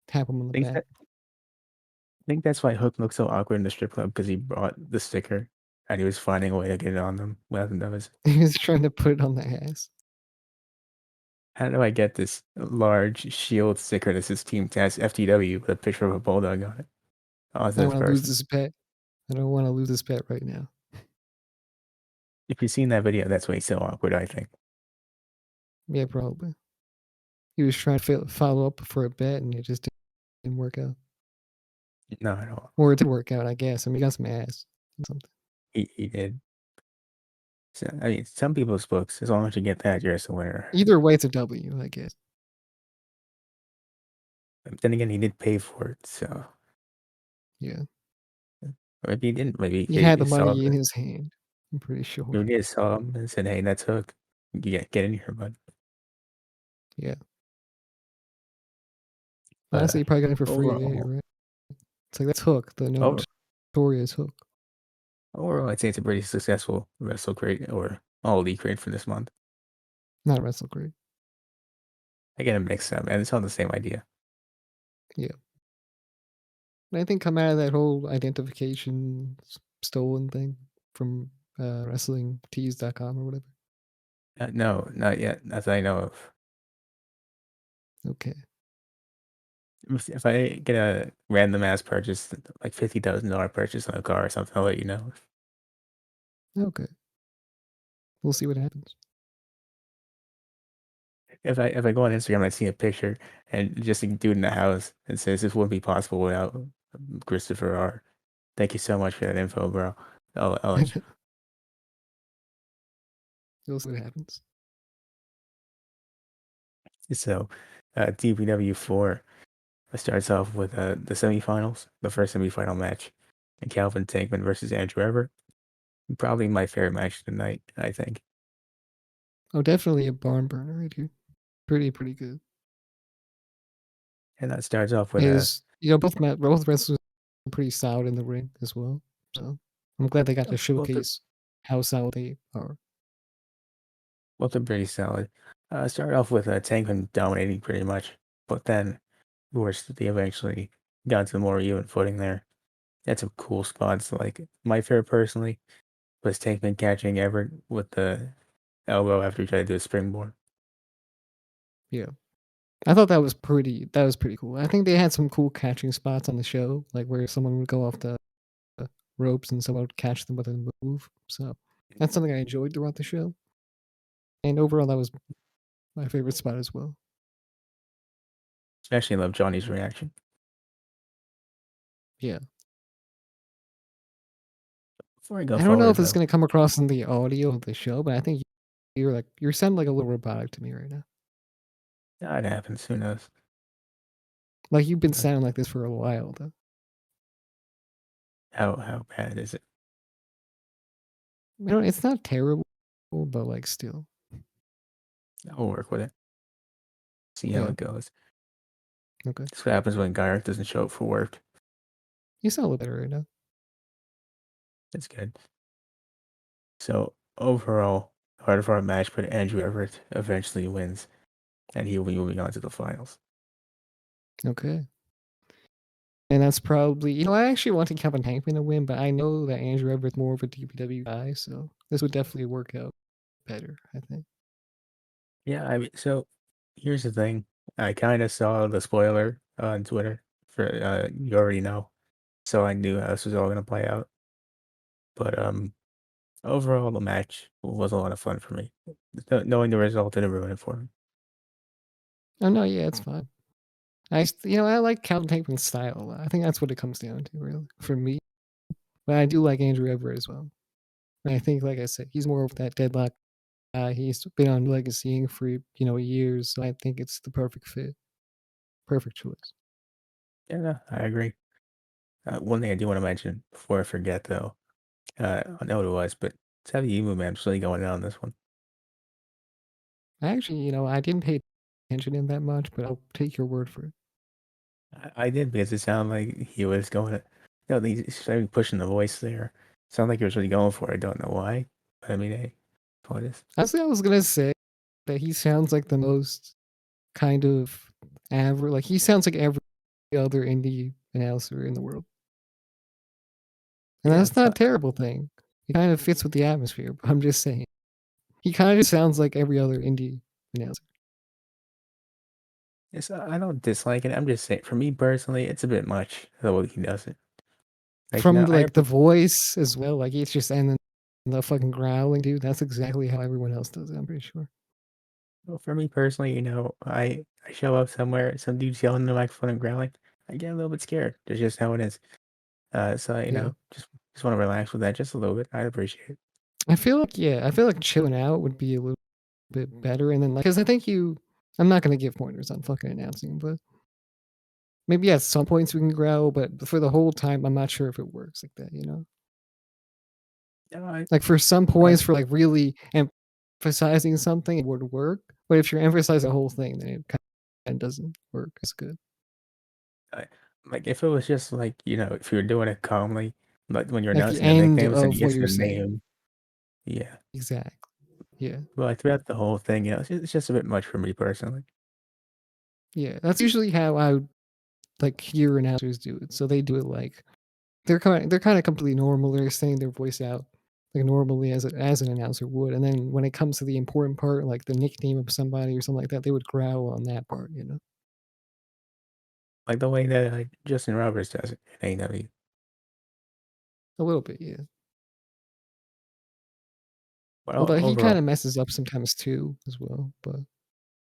Tap him on the I think back. that I think that's why Hook looked so awkward in the strip club because he brought the sticker and he was finding a way to get it on them. Well, that was He was trying to put it on the ass. how do I get this large shield sticker that says Team Taz FTW with a picture of a bulldog on it? I Awesome want to lose person. this bet. I don't want to lose this bet right now. If you've seen that video, that's why he's so awkward, I think. Yeah, probably. He was trying to follow up for a bet and it just didn't work out. No, at all. Or it did work out, I guess. I mean, he got some ass or something. He did. So, I mean, some people's books, as long as you get that, you're just a winner. Either way, it's a W, I guess. But then again, he did pay for it, so Yeah. or maybe he didn't. Maybe He had he the saw money in it. his hand. I'm pretty sure. Maybe he saw him and said, "Hey, that's Hook. You get in here, bud." Yeah. But Honestly, you probably got it for free. Yeah, you're overall, right. It's like that's Hook, the over, notorious Hook. overall, I'd say it's a pretty successful wrestle crate or all elite crate for this month. Not Wrestle Great. I get them mixed up, and it's all the same idea. Yeah. And I think come out of that whole identification stolen thing from WrestlingTees.com or whatever. No, not yet. Not that I know of. Okay. If I get a random ass purchase, like $50,000 purchase on a car or something, I'll let you know. Okay. We'll see what happens. If I go on Instagram, I see a picture and just a dude in the house and says this wouldn't be possible without Christopher R. Thank you so much for that info, bro. I'll let you We'll see what happens. know. So, DPW 4 starts off with the semifinals, the first semifinal match, and Calvin Tankman versus Andrew Everett. Probably my favorite match of the night, I think. Oh, definitely a barn burner right here. Pretty good. And that starts off with a Is both wrestlers are pretty solid in the ring as well. So I'm glad they got to well, showcase how solid they are. both are pretty solid. Started off with Tankman dominating pretty much, but then, of course, they eventually got to more even footing there. Had some cool spots. Like my favorite personally was Tankman catching Everett with the elbow after he tried to do a springboard. Yeah. I thought that was pretty cool. I think they had some cool catching spots on the show, like where someone would go off the ropes and someone would catch them with a move. So that's something I enjoyed throughout the show. And overall, that was my favorite spot as well. Especially love Johnny's reaction. Yeah. Before I go I don't know forward if it's though, gonna come across in the audio of the show, but I think you're sounding like a little robotic to me right now. that happens. Who knows? Like you've been Uh, sounding like this for a while though. how bad is it? It's not terrible, but like still. I'll work with it. See how Yeah. it goes. Okay. That's what happens when Gareth doesn't show up for work. You sound a little better right now. That's good. So overall, hard of our match, but Andrew Everett eventually wins, and he will be moving on to the finals. Okay. And that's probably, I actually wanted Calvin Hankman to win, but I know that Andrew Everett's more of a DPW guy, so this would definitely work out better, I think. Yeah, I mean, so here's the thing. I kind of saw the spoiler on Twitter for you already know, so I knew how this was all gonna play out. But overall, the match was a lot of fun for me. Knowing the result didn't ruin it for me. Oh no, yeah, it's fine. I like Calvin Hankman's style a lot. I think that's what it comes down to, really, for me. But I do like Andrew Everett as well. And I think, like I said, he's more of that deadlock guy. He's been on Legacy for years, so I think it's the perfect fit, perfect choice. Yeah, no, I agree. One thing I do want to mention before I forget, though, I know what it was, but it's how the emu man's really going down this one. I actually, I didn't pay attention in that much, but I'll take your word for it. I did because it sounded like he was going to, he started pushing the voice there. Sounded like he was really going for it. I don't know why, but I mean, hey, that's what it is. Honestly, I was gonna say that he sounds like the most kind of average. Like he sounds like every other indie announcer in the world, and Yeah, that's not a terrible thing. It kind of fits with the atmosphere. But I'm just saying, he kind of just sounds like every other indie announcer. I don't dislike it. I'm just saying, for me personally, it's a bit much the way he does it. Like, From I like the voice as well. Like it's just and then the fucking growling, dude. That's exactly how everyone else does it. I'm pretty sure. well, for me personally, I show up somewhere, some dude's yelling in the microphone and growling. I get a little bit scared. That's just how it is. So Yeah. just want to relax with that just a little bit. I'd appreciate it. I feel like chilling out would be a little bit better, and then like because I think I'm not gonna give pointers on fucking announcing, but maybe at some points we can grow, but for the whole time, I'm not sure if it works like that. No, Like for some I, points, for like really emphasizing something, it would work. But if you're emphasizing the whole thing, then it kind of doesn't work as good. I, like if it was just like if you were doing it calmly, like when you're At the announcing the end nicknames and you of get what to you're the saying. name, yeah. Exactly. Yeah. But like throughout the whole thing, it's just a bit much for me personally. Yeah. That's usually how I would like hear announcers do it. So they do it like they're kind of completely normal. They're saying their voice out like normally as an announcer would, and then when it comes to the important part, like the nickname of somebody or something like that, they would growl on that part. Like the way that like Justin Roberts does it in AEW. A little bit, yeah. But Although he kind overall, of messes up sometimes too, as well. But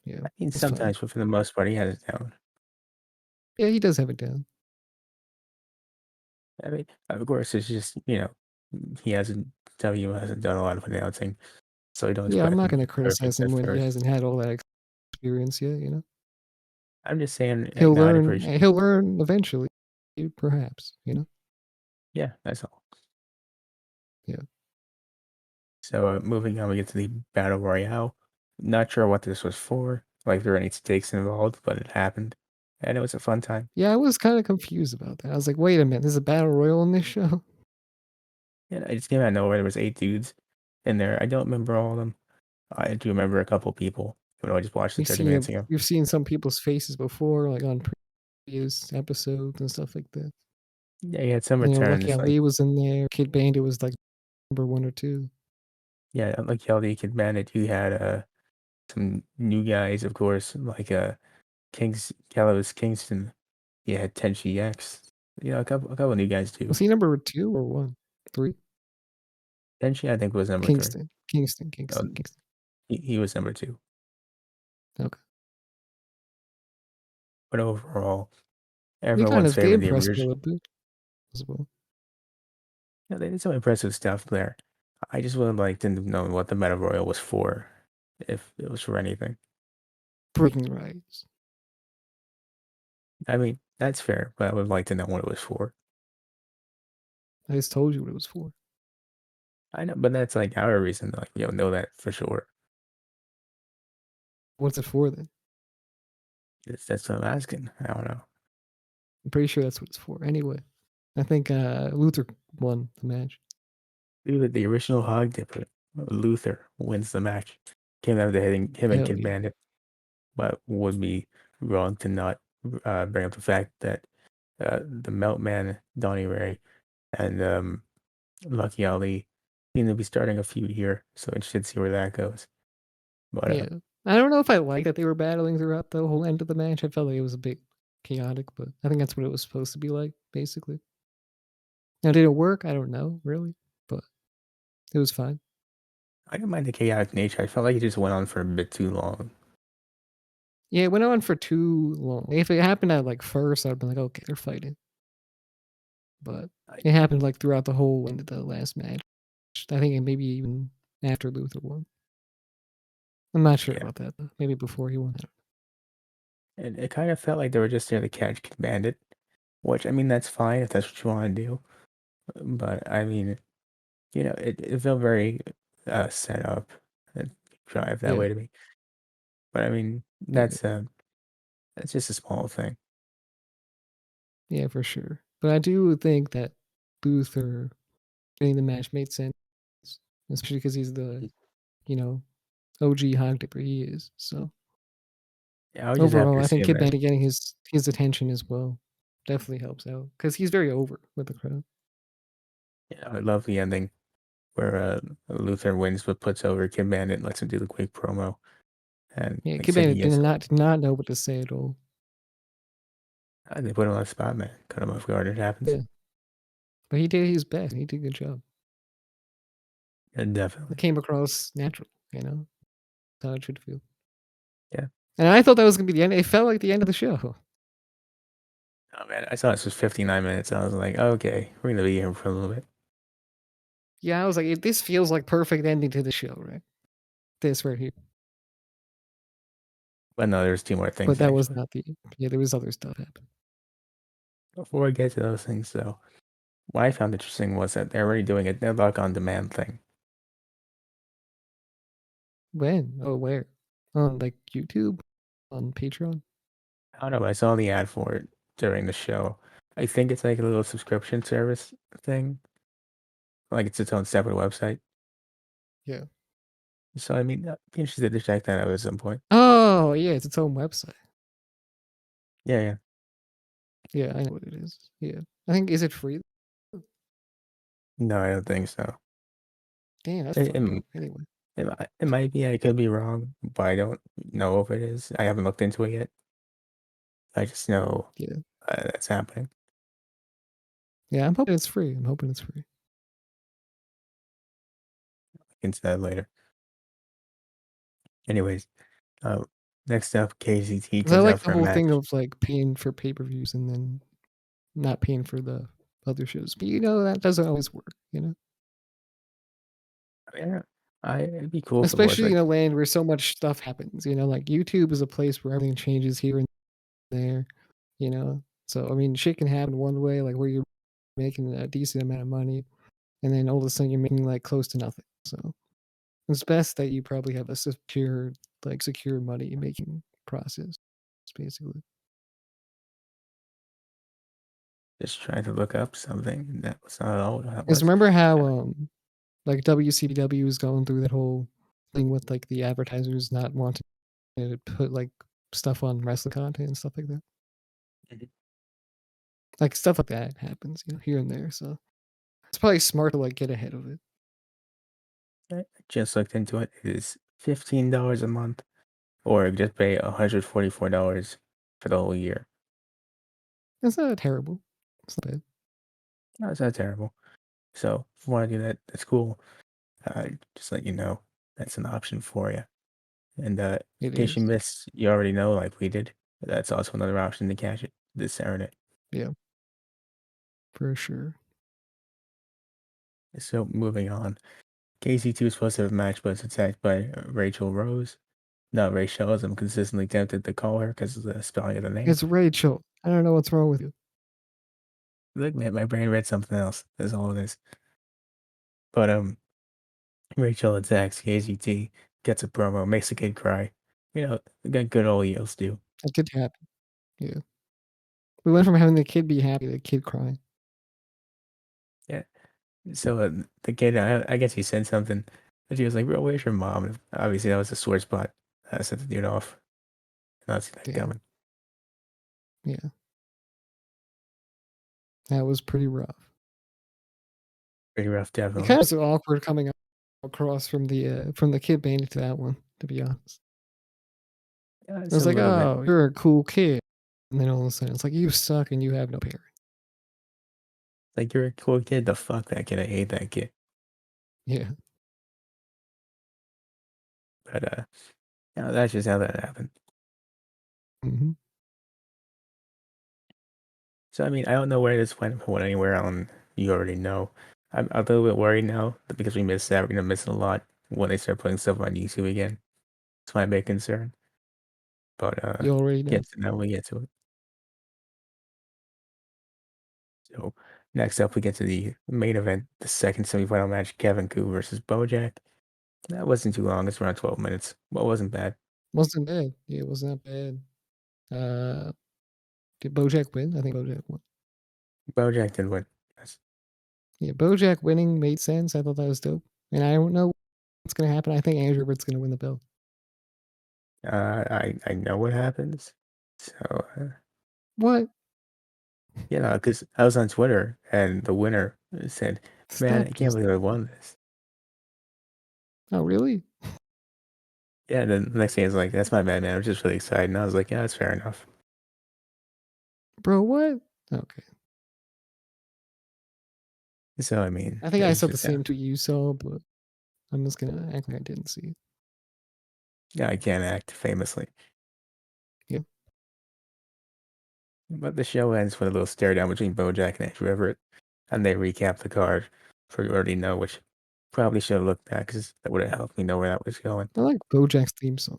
yeah, I mean it's fine. sometimes, but for the most part, he has it down. Yeah, he does have it down. I mean, of course, it's just he hasn't W hasn't done a lot of announcing, so you don't Yeah, I'm expect not him to gonna be criticize perfect him at when he first. hasn't had all that experience yet. I'm just saying, He'll no, I'd learn. appreciate it. He'll learn eventually, perhaps. Yeah, that's all. Yeah. So moving on, we get to the Battle Royale. Not sure what this was for, like there were any stakes involved, but it happened. And it was a fun time. Yeah, I was kind of confused about that. I was like, wait a minute, there's a battle royal in this show? And I just came out of nowhere. There was 8 dudes in there. I don't remember all of them. I do remember a couple people when I just watched the 30 minutes ago. You've seen some people's faces before, like on previous episodes and stuff like that. Yeah, he had some You know, Lucky returns, like Ali was in there. Kid Bandit was like number 1 or 2. yeah, like Kelly Kid Bandit. You had some new guys, of course, like Gallows Kingston. You had Tenchi X. You know, a couple new guys Was too. he number 2 or 1? 3? Tenchi, I think, was number three. Kingston. No, Kingston. he was number two. Okay. But overall, They kind everyone's of they favorite, the impressed me a original. little bit as well. Yeah, they did some impressive stuff there. I just would have liked to know what the Meta Royal was for, if it was for anything. Breaking rights. I mean, that's fair, but I would like to know what it was for. I just told you what it was for. I know, but that's like our reason. Like, we don't know that for sure. What's it for then? That's what I'm asking. I don't know. I'm pretty sure that's what it's for. Anyway, I think Luther won the match. Dude, the original Hog Dipper, Luther, wins the match. Came out of the hitting him and Hell Kid yeah. Bandit, but would be wrong to not bring up the fact that the Meltman, Donnie Ray, and Lucky Ali seem to be starting a feud here. So interested to see where that goes. But Yeah. I don't know if I like that they were battling throughout the whole end of the match. I felt like it was a bit chaotic, but I think that's what it was supposed to be like, basically. Now, did it work? I don't know, really, but it was fine. I didn't mind the chaotic nature. I felt like it just went on for a bit too long. Yeah, it went on for too long. If it happened at like first, I'd be like, okay, they're fighting. But I, it happened like throughout the whole end of the last match. I think maybe even after Luther won. I'm not sure yeah, about that though. Maybe before he won. it kind of felt like they were just there to catch Kid Bandit, which I mean that's fine if that's what you want to do. But I mean, it felt very set up and drive that Yeah, way to me. But I mean, yeah, that's just a small thing. yeah, for sure. But I do think that Luther winning the match made sense, especially because he's the you know OG hog dipper he is. So Yeah, I was just happy overall, to I see think him Kid there. Bandit getting his attention as well definitely helps out because he's very over with the crowd. Yeah, I love the ending where Luther wins but puts over Kid Bandit and lets him do the quick promo. And Yeah, like I Kid said, he Bandit gets did not know what to say at all. they put him on the spot, man. Cut him off guard. It happens. Yeah, but he did his best. He did a good job. Yeah, It definitely. came across natural. That's how it should feel. Yeah. And I thought that was gonna be the end. It felt like the end of the show. Oh man, I saw this was 59 minutes. I was like, okay, we're gonna be here for a little bit. Yeah, I was like, this feels like perfect ending to the show, right? This right here. But no, there's two more But things that was actually. not the yeah, there was other stuff happening. Before I get to those things, though, what I found interesting was that they're already doing a deadlock on demand thing. When? Oh, where? On like YouTube? On Patreon? I don't know, but I saw the ad for it during the show. I think it's like a little subscription service thing, like it's its own separate website. Yeah. So I mean, I'd be interested to check that out at some point. Oh, yeah, it's its own website. Yeah, yeah. Yeah, I know what it is. Yeah. I think is it free? No, I don't think so. Damn, that's It, fucked it, up. Anyway. it might be. I could be wrong, but I don't know if it is. I haven't looked into it yet. I just know Yeah. that's happening. Yeah, I'm hoping it's free. I'm hoping it's free. Into that later. Anyways, uh, next up, KCT 'Cause I comes like out the for a whole thing match. of like paying for pay-per-views and then not paying for the other shows. But that doesn't always work. Yeah, it'd be cool if it was Especially like, in a land where so much stuff happens. Like YouTube is a place where everything changes here and there, you know. So I mean shit can happen one way, like where you're making a decent amount of money, and then all of a sudden you're making like close to nothing. So it's best that you probably have a secure money making process, basically. just trying to look up something. That was not all that Because was. remember how like WCW was going through that whole thing with like the advertisers not wanting to put like stuff on wrestling content and stuff like that. Mhm. Like stuff like that happens, here and there. So it's probably smart to like get ahead of it. I just looked into it. It is $15 a month, or just pay $144 for the whole year. It's not terrible. It's not bad. No, it's not terrible. So if you want to do that, that's cool. Just let you know that's an option for you. And in It case you is. missed, you already know, like we did. That's also another option to catch it this Saturday. Yeah, for sure. So moving on, KC2 is supposed to have a match, but it's attacked by Rachel Rose. No, Rachel, as I'm consistently tempted to call her because of the spelling of the name. It's Rachel. I don't know what's wrong with you. Look, man, my brain read something else. That's all it is. But Rachel attacks KZT, gets a promo, makes the kid cry. Good old heels do. It could happen. Yeah. We went from having the kid be happy to the kid crying. Yeah. So the kid, I guess he said something, and she was like, "Bro, where's your mom?" And obviously, that was a sore spot. I set the dude off. Not see that Damn. coming. Yeah. That was pretty rough. Pretty rough, It kind definitely. of was awkward coming across from the kid band to that one, to be honest. Yeah, It it's was a like, little bit. "Oh, you're a cool kid." And then all of a sudden, it's like, "You suck and you have no parents." Like, you're a cool kid. The fuck that kid. I hate that kid. Yeah. But that's just how that happened. Mhm. So I mean, I don't know where this went anywhere on. You already know. I'm a little bit worried now because we missed that. We're gonna miss a lot when they start putting stuff on YouTube again. It's my big concern. But You already know. get to that when we get to it. So next up, we get to the main event, the second semifinal match: Kevin Koo versus Bojack. That wasn't too long. It's around 12 minutes. Well, it wasn't bad. Wasn't bad. Yeah, it was not bad. Uh, did Bojack win? I think Bojack won. Bojack did win. Yes. Yeah, Bojack winning made sense. I thought that was dope. And I don't know what's gonna happen. I think Andrew Robert's gonna win the belt. I know what happens. So What? because I was on Twitter and the winner said, "Man, I Stop can't this. believe I won this." Oh, really? Yeah, then the next thing is like, "That's my bad, man. I was just really excited." And I was like, "Yeah, that's fair enough." Bro, what? Okay. So I mean, I think I it's saw the just same tweet you saw, but I'm just gonna act like I didn't see it. yeah, I can't act famously. Yeah. But the show ends with a little stare down between Bojack and Andrew Everett, and they recap the card for you already know, which probably should have looked at because that would have helped me know where that was going. I like Bojack's theme song.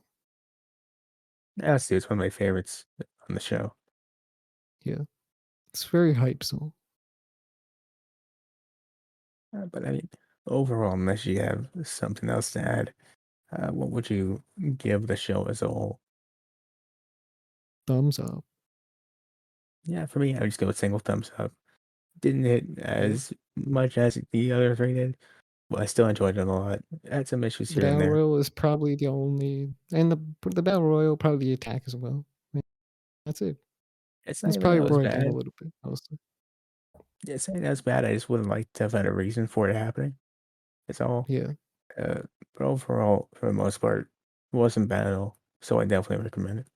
Yeah, dude, it's one of my favorites on the show. Yeah. It's very hype song. But I mean, overall, unless you have something else to add, what would you give the show as a whole? Thumbs up. Yeah, for me, I would just go with single thumbs up. Didn't hit Yeah. as much as the other three did, but I still enjoyed it a lot. Had some issues The here and Battle there. Royal is probably the only and the Battle Royal, probably the attack as well. Yeah, that's it. It's not It's even that probably it was brought it down a bad. little bit, mostly. It's not that was bad. I just would not like to have had a reason for it happening. It's all. Yeah. Uh, but overall, for the most part, it wasn't bad at all. So I definitely recommend it.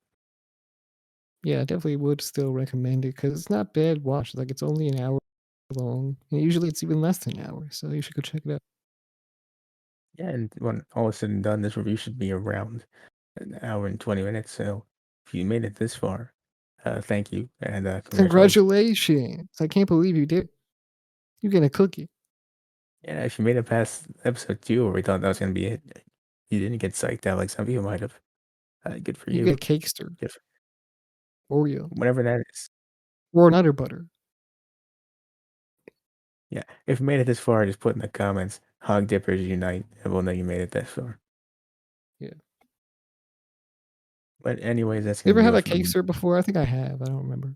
Yeah, I definitely would still recommend it because it's not bad watch. Like, it's only an hour long, and usually it's even less than an hour, so you should go check it out. Yeah, and when all is said and done, this review should be around an hour and 20 minutes. So if you made it this far, thank you and congratulations. Congratulations! I can't believe you did. You get a cookie. Yeah, if you made it past episode 2 where we thought that was going to be it, you didn't get psyched out like some people might have. Good for You get you. a cakester, Good for, Oreo, whatever that is. or Nutter Butter. Yeah, if you made it this far, just put in the comments, Hog Dippers Unite, and we'll know you made it this far. Yeah. But anyways, that's You going to ever do had it a for me. cakester before? I think I have. I don't remember.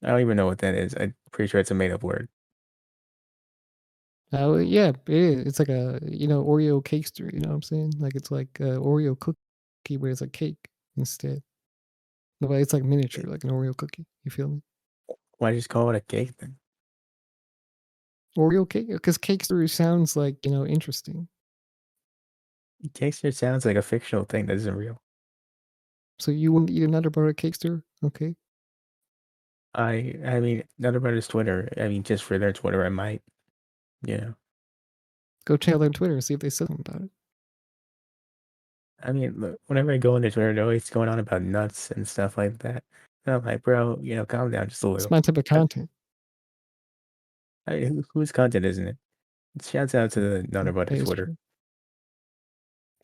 I don't even know what that is. I'm pretty sure it's a made up word. Yeah, it is. It's like a Oreo cakester. You know what I'm saying? Like it's like a Oreo cookie, but it's a cake instead. No, but it's like miniature, like an Oreo cookie. You feel me? Why just call it a cake then? Oreo cake, because cakester sounds like interesting. Cakester sounds like a fictional thing that isn't real. So you wouldn't eat a Nutter Butter cakester? Okay, I mean, not about his Twitter. I mean, just for their Twitter, I might, you know. go check out their Twitter and see if they said something about it. I mean, look, whenever I go into Twitter, they're always going on about nuts and stuff like that. And I'm like, bro, calm down just a It's little. my type of Uh, content. whose content isn't it? Shouts out to the None About That It is Twitter. true.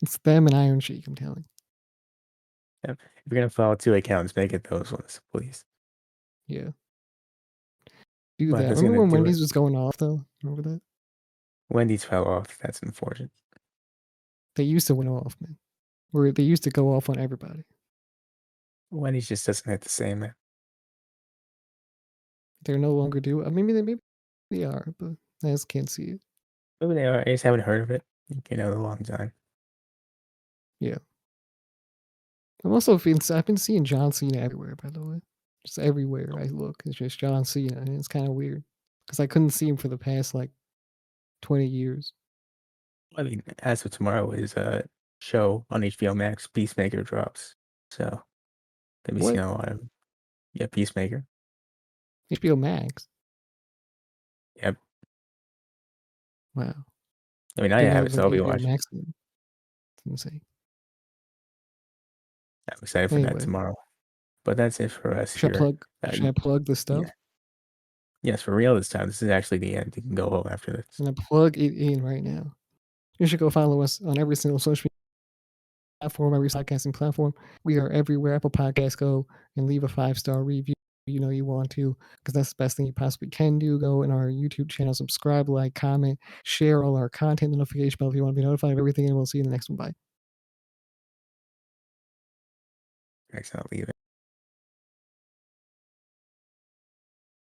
It's them and Iron Sheik. I'm telling. If you're gonna follow two accounts, make it those ones, please. Yeah, do But that. that's Remember gonna when do it. Wendy's was going off though? Remember that? Wendy's fell off. That's unfortunate. They used to went off, man. Where they used to go off on everybody. Wendy's just doesn't hit the same, man. They're no longer do. Maybe they are, but I just can't see it. Maybe they are. I just haven't heard of it. In a long time. Yeah. I've been seeing John Cena everywhere, by the way. Just everywhere I look, it's just John Cena, and it's kind of weird because I couldn't see him for the past like 20 years. I mean, as of tomorrow is a show on HBO Max. Peacemaker drops, so gonna be What? seeing a lot of Peacemaker. HBO Max? Yep. Wow. I mean, I Didn't know have it it, was on so I'll be HBO watching. Max. It's insane. I'm excited for that Anyway, tomorrow. But that's it for us here. should I plug the Yeah. stuff? Yes, for real this time. This is actually the end. You can go home after this. I'm gonna plug it in right now. You should go follow us on every single social platform, every podcasting platform. We are everywhere. Apple Podcasts, go and leave a 5-star review. You want to, because that's the best thing you possibly can do. Go in our YouTube channel, subscribe, like, comment, share all our content, the notification bell if you want to be notified of everything, and we'll see you in the next one. Bye. Thanks, I'll leave it.